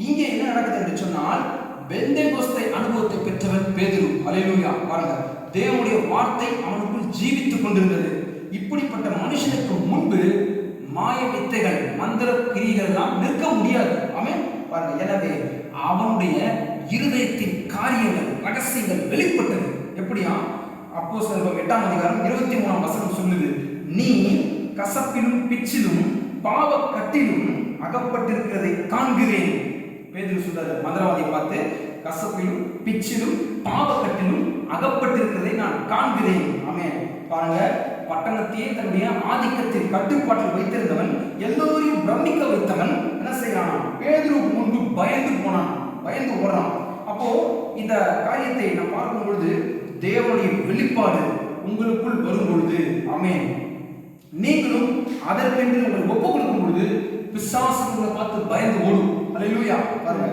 இங்கே என்ன நடக்குது என்று சொன்னால், பெந்தேகோஸ்தே அனுபவத்தை பெற்றவன் பேதுரு. அல்லேலூயா. பாருங்க, தேவனுடைய வார்த்தை அவனுக்குள் ஜீவித்துக் கொண்டிருந்தது. இப்படிப்பட்ட மனுஷனுக்கு முன்பு மாய வித்தைகள் மந்திர கிரிகள் எல்லாம் நிற்க முடியாது. ஆமென். பாருங்க, எனவே அவனுடைய இருதயத்தின் காரியங்கள் ரகசியங்கள் வெளிப்பட்டது. எப்படியா, அப்போஸ்தலர் 8ஆம் அதிகாரம் 23ஆம் வசனம் சொல்லுது, நீ கசப்பிலும் பிச்சிலும் பாவ கட்டிலும் அகப்பட்டிருக்கிறதை காண்கிறேன். பேதுரு சொல்றாரு மந்திரவாதியை பார்த்து, கசப்பிலும் பிச்சிலும் பாவக்கட்டிலும் அகப்பட்டிருக்கிறதை நான் காண்கிறேன். ஆமென். பாருங்க, பட்டணத்தையே தன்னுடைய ஆதிக்கத்தில் கட்டுப்பாட்டில் வைத்திருந்தவன், எல்லோரையும் பிரமிக்க வைத்தவன் என்ன செய்யறான், பேதுரு முன்பு பயந்து போனான், பயந்து ஓடுறான். அப்போ இந்த காரியத்தை நாம் பார்க்கும் பொழுது தேவனுடைய வெளிப்பாடு உங்களுக்குள் வரும் பொழுது, ஆமென், நீங்களும் அதற்கென்று உங்களை ஒப்புக் கொடுக்கும் பொழுது பிசாசு உங்களை பார்த்து பயந்து ஓடும். அல்லேலூயா. பாருங்க,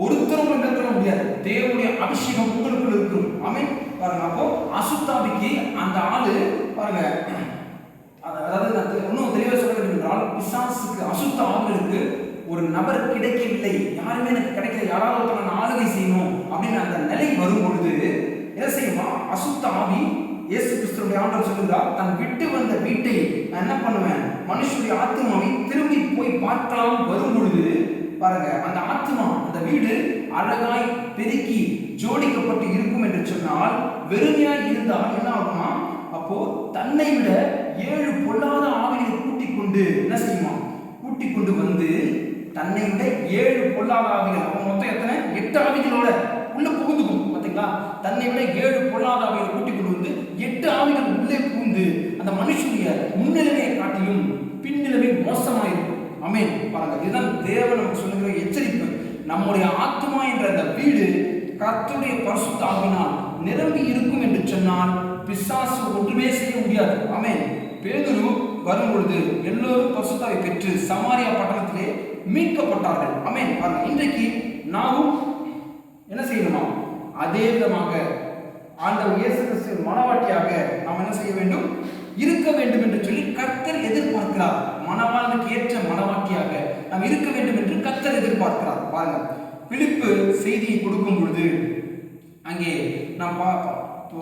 ஒருத்தரும் மேற்கொள்ள முடியாது, தேவனுடைய அபிஷேகம் உங்களுக்குள் இருக்கும். ஆமென். பாருங்க, அப்போ அசுத்தாவிக்கு அந்த ஆளு பாருங்க, அதாவது இன்னும் தெளிவாக சொல்ல வேண்டும் என்றால், பிசாசுக்கு அசுத்த ஆவிகளுக்கு ஒரு நபர் கிடைக்கவில்லை, யாருமே எனக்கு கிடைக்கல, யாராவது ஒருத்தவங்க ஆளுகை செய்யணும் அப்படின்னு அந்த நிலை வரும் பொழுது என்ன செய்யுமா, அசுத்த ஆவி இயேசு கிறிஸ்துவின் ஆண்டவர் சொல்லுகிறார், தன் விட்டு வந்த வீட்டை நான் என்ன பண்ணுவேன், மனுஷனுடைய ஆத்மாவை திரும்பி போய் பார்க்கலாம் வரும் பொழுது பாருங்க, அந்த ஆத்மா அந்த வீடு அழகாய் பெருக்கி ஜோடிக்கப்பட்டு இருக்கும் என்று சொன்னால், வெறுமையாய் இருந்தால் என்ன ஆகுமா, அப்போ தன்னை விட 7 பொல்லாத ஆவிகளை கூட்டிக் கொண்டு என்ன செய்யுமா, கூட்டிக் கொண்டு வந்து தன்னை விட 7 பொல்லாத ஆவிகள், அப்போ மொத்தம் எத்தனை, 8 ஆவிகளோட உள்ள புகுந்துக்கும். பாத்தீங்களா, தன்னை விட 7 பொல்லாத ஆவிகளை கூட்டிக் கொண்டு வந்து 8 ஆவிகள் உள்ளே புகுந்து அந்த மனுஷனுடைய முன்னிலைமையை காட்டிலும் பின்னிலைமை மோசமாயிருக்கும். ஆமென். பாருங்க, இதுதான் தேவன் நமக்கு சொல்லுகிற எச்சரிப்பு. நம்முடைய ஆத்மா என்ற அந்த வீடு கர்த்தருடைய பரிசுத்த ஆவியினால் நிரம்பி இருக்கும் என்று சொன்னால் பிசாசு ஒன்றுமே செய்ய முடியாது. ஆமென். பேதுரு வரும் பொழுது எல்லோரும் பரிசுத்தாவை பெற்று சமாரியா பட்டணத்திலே மீட்கப்பட்டார்கள். ஆமென். பாருங்க, இன்றைக்கு நாமும் என்ன செய்யணுமா, அதே விதமாக ஆண்டவர் இயேசு கிறிஸ்துவின் மனவாட்டியாக நாம் என்ன செய்ய வேண்டும், இருக்க வேண்டும் என்று சொல்லி கர்த்தர் எதிர்பார்க்கிறார். மனவாளனுக்கு ஏற்ற மனவாட்டியாக நாம் இருக்க வேண்டும் என்று கர்த்தர் எதிர்பார்க்கிறார். பாருங்க, பிலிப்பு செய்தியை கொடுக்கும் பொழுது அங்கே நாம்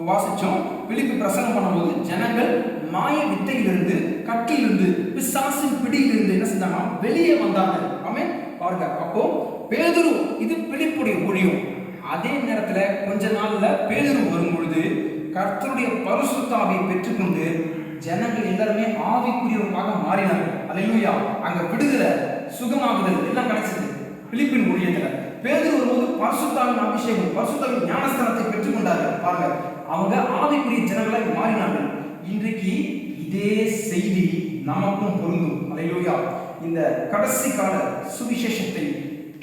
வாசிச்சோம், பிலிப்பு பிரசங்கம் பண்ணும்போது ஜனங்கள் மாய வித்தையிலிருந்து, கட்டிலிருந்து, பிசாசின் பிடியிலிருந்து என்ன செஞ்சாங்க, வெளியே வந்தார்கள். ஆமென். பாருங்க, அப்போ பேதுரு, இது பிலிப்புடைய ஊழியம். அதே நேரத்துல கொஞ்ச நாள்ல பேதுரு வரும் பொழுது கர்த்தருடைய பரிசுத்த ஆவியை பெற்றுக்கொண்டு ஜனங்கள் எல்லாருமே ஆவிக்குரியவர்களாக மாறினார்கள். அல்லேலூயா. அங்க விடுதலை, சுகமாகுதல் எல்லாம் கிடைச்சது பிலிப்பின் ஊழியத்துல. பேதுரு வரும்போது பரிசுத்தாவின் அபிஷேகம், பரிசுத்தாவின் ஞானஸ்தானத்தை பெற்றுக் கொண்டார்கள். பாருங்க, அவங்க ஆவிக்குரிய ஜனங்களாய் மாறினார்கள். இன்றைக்கு இதே செய்தி நமக்கும் பொருந்தும். அல்லேலூயா. இந்த கடைசி கால சுவிசேஷத்தை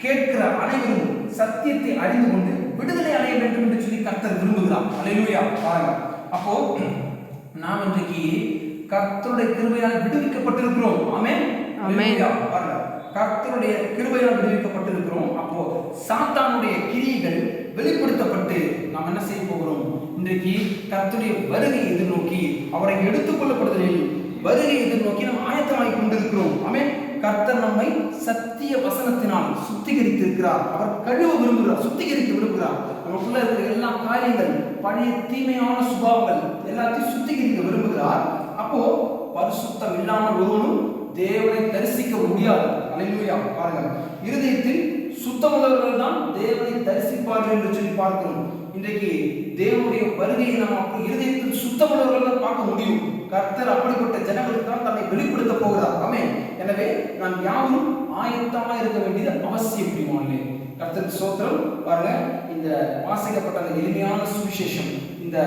கேட்கிற அனைவரும் சத்தியத்தை அறிந்து கொண்டு விடுதலை அடைய வேண்டும் என்று சொல்லி கர்த்தர் விரும்புகிறார். அல்லேலூயா. பாருங்க, அப்போ நாம் இன்றைக்கு கர்த்தருடைய கிருபையால் விடுவிக்கப்பட்டிருக்கிறோம். ஆமென். அல்லேலூயா. பாருங்க, கர்த்தருடைய கிருபையால் விடுவிக்கப்பட்டிருக்கிறோம். அப்போ சாத்தானுடைய கிரியைகள் வெளிப்படுத்தப்பட்டு நாம் என்ன செய்ய போகிறோம்? இன்றைக்கு கர்த்தருடைய வருகையை எதிர்நோக்கி அவரை எடுத்துக்கொள்ளப்படுதலில் வருகையை எதிர்நோக்கி நாம் ஆயத்தமாகி கொண்டிருக்கிறோம். ஆமென். கர்த்தர் நம்மை சத்திய வசனத்தினால் சுத்திகரித்து இருக்கிறார். அவர் கழுவ விரும்புகிறார், சுத்திகரித்து விரும்புகிறார். நமக்குள்ள இருக்கிற எல்லா காரியங்கள், பழைய தீமையான சுபாவங்கள் எல்லாத்தையும் சுத்திகரிக்க விரும்புகிறார். அப்போ பரிசுத்தம் இல்லாமல் ஒருவனும் தேவனை தரிசிக்க முடியாது. அல்லேலூயா. பாருங்க, இருதயத்தில் சுத்தமுள்ளவர்கள் தான் தேவனை தரிசிப்பார்கள் என்று சொல்லி பார்க்கிறோம். இன்றைக்கு தேவனுடைய வருகையை நாம் அப்படி இருதயத்தில் சுத்தமுள்ளவர்கள் தான் பார்க்க முடியும். கர்த்தர் அப்படிப்பட்ட ஜனங்களுக்கு தான் தன்னை வெளிப்படுத்த போகிறார். ஆமென். எனவே நாம் யாரும் ஆயத்தமாக இருக்க வேண்டியது அவசியம். பிரியமானவர்களே, கர்த்தருக்கு ஸ்தோத்திரம். பாருங்க, இந்த வாசிக்கப்பட்ட அந்த எளிமையான சுவிசேஷம், இந்த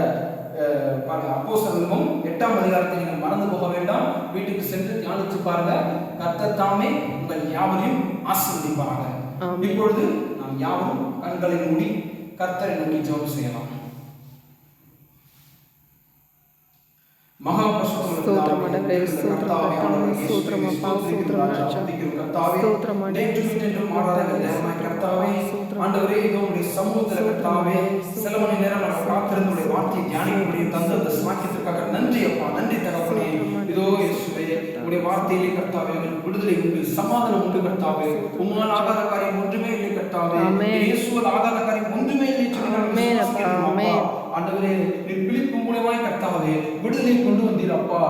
அப்போஸ்தலர்களும் 8ஆம் அதிகாரத்தை நீங்கள் மறந்து போக வேண்டாம். வீட்டுக்கு சென்று தியானித்து பாருங்க. கர்த்தர் தாமே உங்கள் யாவரையும் ஆசீர்வதிப்பாராக. இப்பொழுது நாம் யாவரும் கண்களை மூடி கர்த்தரை நோக்கி ஜெபம் செய்யலாம். மகா ஸ்தோத்திரம் ஆண்டவரே, ஸ்தோத்திரம் கர்த்தாவே, ஸ்தோத்திரம் அப்பா, ஸ்தோத்திரம் ராஜா, ஸ்தோத்திரம் கர்த்தாவே. ஆண்டவரே, இதோ உம்முடைய சமூகத்தில் கர்த்தாவே சில மணி நேரம் நான் காத்திருந்து உம்முடைய வார்த்தையை தியானிக்கக்கூடிய தந்த அந்த சாக்கியத்திற்காக நன்றி அப்பா, நன்றி தகப்பனே. இதோ இயேசுவே, உம்முடைய வார்த்தையிலே கர்த்தாவே எங்களுக்கு விடுதலை உண்டு, சமாதானம் உண்டு கர்த்தாவே. உம்மால் ஆகாத காரியம் ஒன்றுமே இல்லை கர்த்தாவே. இயேசுவால் ஆகாத காரியம் ஒன்றுமே இல்லை சொல்லி ஆண்டவரே, நீர் பிலிப்பு மூலமாய் கர்த்தாவே விடுதலை கொண்டு வந்தீர் அப்பா.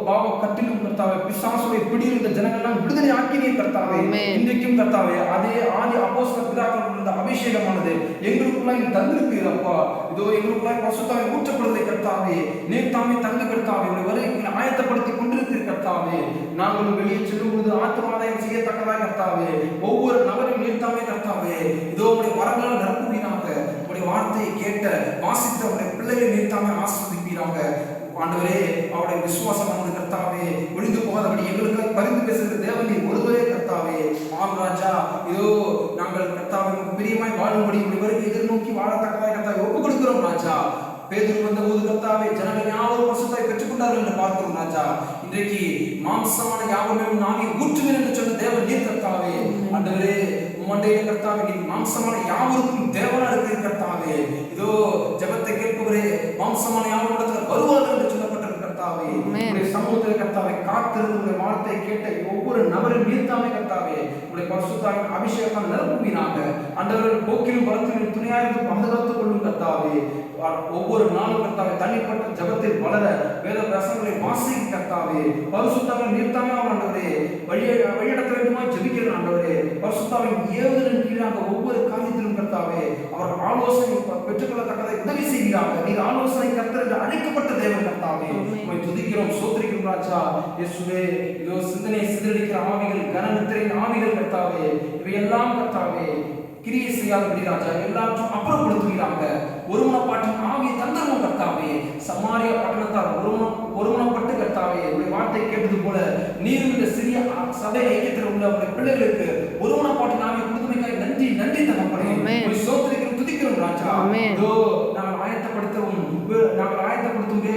பாவ கட்டிலும் கர்த்தாவே பிசாசுடைய பிடியில் இந்த ஜனங்கள்லாம் விடுதலை ஆக்கினீர் கர்த்தாவே. இன்றைக்கும் கர்த்தாவே அதே ஆதி அப்போஸ்தல பிதாக்கள் இருந்த அபிஷேகமானது எங்களுக்குள்ளாய் தந்திருக்கிறீர் அப்பா. இதோ எங்களுக்குள்ளாய் பரிசுத்தாவி ஊற்றப்படுவதை கர்த்தாவே நீர் தாமே தங்க கர்த்தாவே வருகைக்கு ஆயத்தப்படுத்தி கொண்டிருக்கிறீர் கர்த்தாவே. நாங்களும் வெளியே செல்லும் பொழுது ஆத்மாதாயம் செய்யத்தக்கதாக கர்த்தாவே ஒவ்வொரு நபரையும் நீர் தாமே கர்த்தாவே இதோ உடைய வரங்களால் நிரப்புவீராக. உடைய வார்த்தையை கேட்ட வாசித்த உடைய பிள்ளைகளை நீர் தாமே ஆசீர்வதிப்பீராக. ஆண்டவரே, அவருடைய விசுவாசமானது கர்த்தாவே ஒழிந்து போகாதபடி எங்களுக்கு பரிந்து பேசுகிற தேவன் நீர் ஒருவரே கர்த்தாவே. ஆம் ராஜா, இதோ நாங்கள் கர்த்தாவே பிரியமாய் வாழும்படி வருகை எதிர்நோக்கி வாழத்தக்கதாக கர்த்தாவை ஒப்புக் கொடுக்கிறோம் ராஜா. பேதுரு வந்தபோது கர்த்தாவே ஜனங்கள் யாவரும் பரிசுத்தத்தை பெற்றுக்கொண்டார்கள் என்று பார்க்கிறோம் ராஜா. இன்றைக்கு மாம்சமான யாவரும் நாமே ஊற்றுவேன் என்று சொன்ன தேவன் நீர் கர்த்தாவே. ஆண்டவரே, உம்முடைய கர்த்தாவே நீர் மாம்சமான யாவருக்கும் தேவனா இருக்கிற கர்த்தாவே. இதோ ஜெபத்தை கேட்பவரே மாம்சமான யாவரிடத்தில் வருவார்கள் என்று சொல்லப்பட்டிருக்கிற கர்த்தாவே. உம்முடைய சமூகத்தில் கர்த்தாவே காத்திருந்து உம்முடைய வார்த்தையை கேட்ட ஒவ்வொரு நபரும் நீர் தாமே கர்த்தாவே உம்முடைய பரிசுத்தாவின் அபிஷேகம் நிரப்புவீராக. ஆண்டவர்கள் போக்கிலும் பலத்திலும் துணையாயிருந்து பாதுகாத்துக் கொள்ளும் கர்த்தாவே. ஒவ்வொரு நாளும் கர்த்தாவே தனிப்பட்ட ஜெபத்தில் வளர வேத வசனங்களை வாசிக்க கர்த்தாவே பரிசுத்தாவின் நீர் தாமே ஆண்டவரே வழிநடத்த வேண்டுமாய் ஜெபிக்கிறேன் ஆண்டவரே. பரிசுத்தாவின் ஏவுதலின் கீழாக ஒவ்வொரு காரியத்திலும் கர்த்தாவே அவர் ஆலோசனை பெற்றுக்கொள்ளத்தக்கதை உதவி செய்கிறாங்க. நீர் ஆலோசனை கர்த்தர் என்று அழைக்கப்பட்ட தேவன் கர்த்தாவே உம்மை துதிக்கிறோம், சோத்திரிக்கிறோம் ராஜா. இயேசுவே, இதோ சிந்தனை சிதறடிக்கிற ஆவிகள், கனநித்திரையின் ஆவிகள் கர்த்தாவே இவையெல்லாம் கர்த்தாவே கிரியை செய்யாதபடி ராஜா எல்லாற்றும் அப்புறப்படுத்துகிறாங்க. ஒருமனப்பாட்டின் ஆவியை தந்தரும் கர்த்தாவே. சமாரியா பட்டணத்தார் ஒருமனப்பட்டு கர்த்தாவே உடைய வார்த்தை கேட்டது போல நீர் இந்த சிறிய சபை ஐக்கியத்தில் உள்ள உடைய பிள்ளைகளுக்கு ஒருமனப்பாட்டின் ஆவியை கொடுத்தமைக்காக நன்றி நன்றி தகப்பனே. சோத்திரிக்கிறோம், துதிக்கிறோம் ராஜா. இதோ நாங்கள் ஆயத்தப்படுத்தும்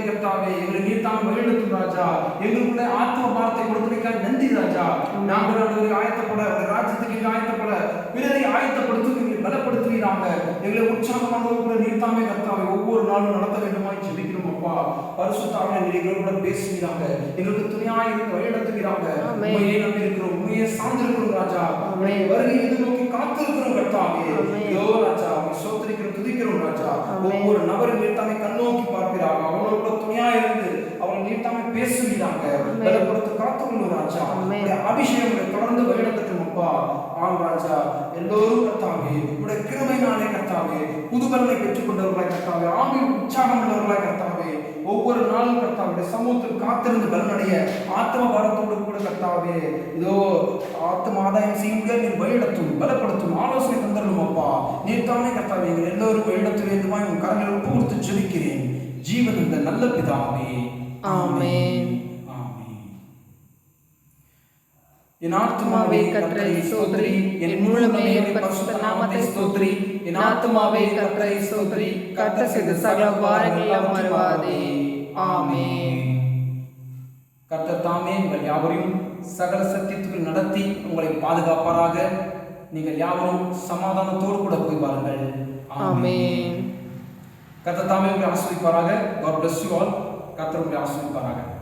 கர்த்தாவே எங்களை நீர் தாமே வழிநடத்தும் ராஜா. எங்களுக்குள்ள ஆத்ம பாரத்தை கொடுத்தமைக்காக நன்றி ராஜா. நாங்கள் ஆயத்தப்பட ராஜ்யத்துக்கு ஆயத்தப்பட பிறரை ஆயத்தப்படுத்தும் பலப்படுத்துவீராக. எங்களை உற்சாகமாக நீர் தாமே கர்த்தாவே ஒவ்வொரு நாளும் நடத்த வேண்டுமாய் ஜெபிக்கிறோம் அப்பா. பரிசுத்தாவிலே நீர் எங்களோட பேசுவீராக, எங்களுக்கு துணையாய் இருந்து வழிநடத்துவீராக. உண்மையே நம்பி இருக்கிறோம், உண்மையே சார்ந்திருக்கிறோம் ராஜா. வருகை எதிர்நோக்கி காத்திருக்கிறோம் கர்த்தாவே. இதோ ராஜா சோத்திரிக்கிறோம், துதிக்கிறோம் ராஜா. ஒவ்வொரு நபரும் நீர் தாமே கண்ணோக்கி பார்ப்பீராக. அவங்களோட துணையாய் இருந்து அவர்கள் நீர் தாமே பேசுவீராக, பலப்படுத்த காத்துக்கொள்ளும் ராஜா. அபிஷேகம் தொடர்ந்து வழிநடத்தட்டும் அப்பா. ஆம் ராஜா, எல்லோரும் கர்த்தாவே உடைய கிருபையினாலே கர்த்தாவே புதுபலனை பெற்றுக் கொண்டவர்களாய் கர்த்தாவே ஆவி உற்சாகம் உள்ளவர்களாய் கர்த்தாவே ஒவ்வொரு நாளும் கர்த்தாவே சமூகத்தில் காத்திருந்து பலனடைய ஆத்ம பாரத்தோடு கூட கர்த்தாவே இதோ ஆத்ம ஆதாயம் செய்யுங்க நீர் வழிநடத்தும், பலப்படுத்தும், ஆலோசனை தந்தரும் அப்பா. தாமே கர்த்தாவே எங்கள் எல்லோருக்கும் இடத்தில் வேண்டுமாய் உன் கரங்களை ஒப்பு கொடுத்து ஜெபிக்கிறேன் ஜீவன் இந்த நல்ல பிதாவே. ஆமென். என் ஆத்துமாவே கர்த்தரை ஸ்தோத்திரி, என் முழுமே பரிசுத்த நாமத்தை ஸ்தோத்திரி. என் ஆத்துமாவே கர்த்தரை ஸ்தோத்திரி, கர்த்தர் செய்த சகல உபகாரங்களையும் மறவாதே. ஆமென். கர்த்தர் தாமே உங்கள் யாவரையும் சகல சத்தியத்துக்குள் நடத்தி உங்களை பாதுகாப்பாராக. நீங்கள் யாவரும் சமாதானத்தோடு கூட போய் வாருங்கள். ஆமென். கர்த்தர் தாமே உங்களை ஆசீர்வதிப்பாராக. God bless you all. கர்த்தர் உங்களை ஆசீர்வதிப்பாராக.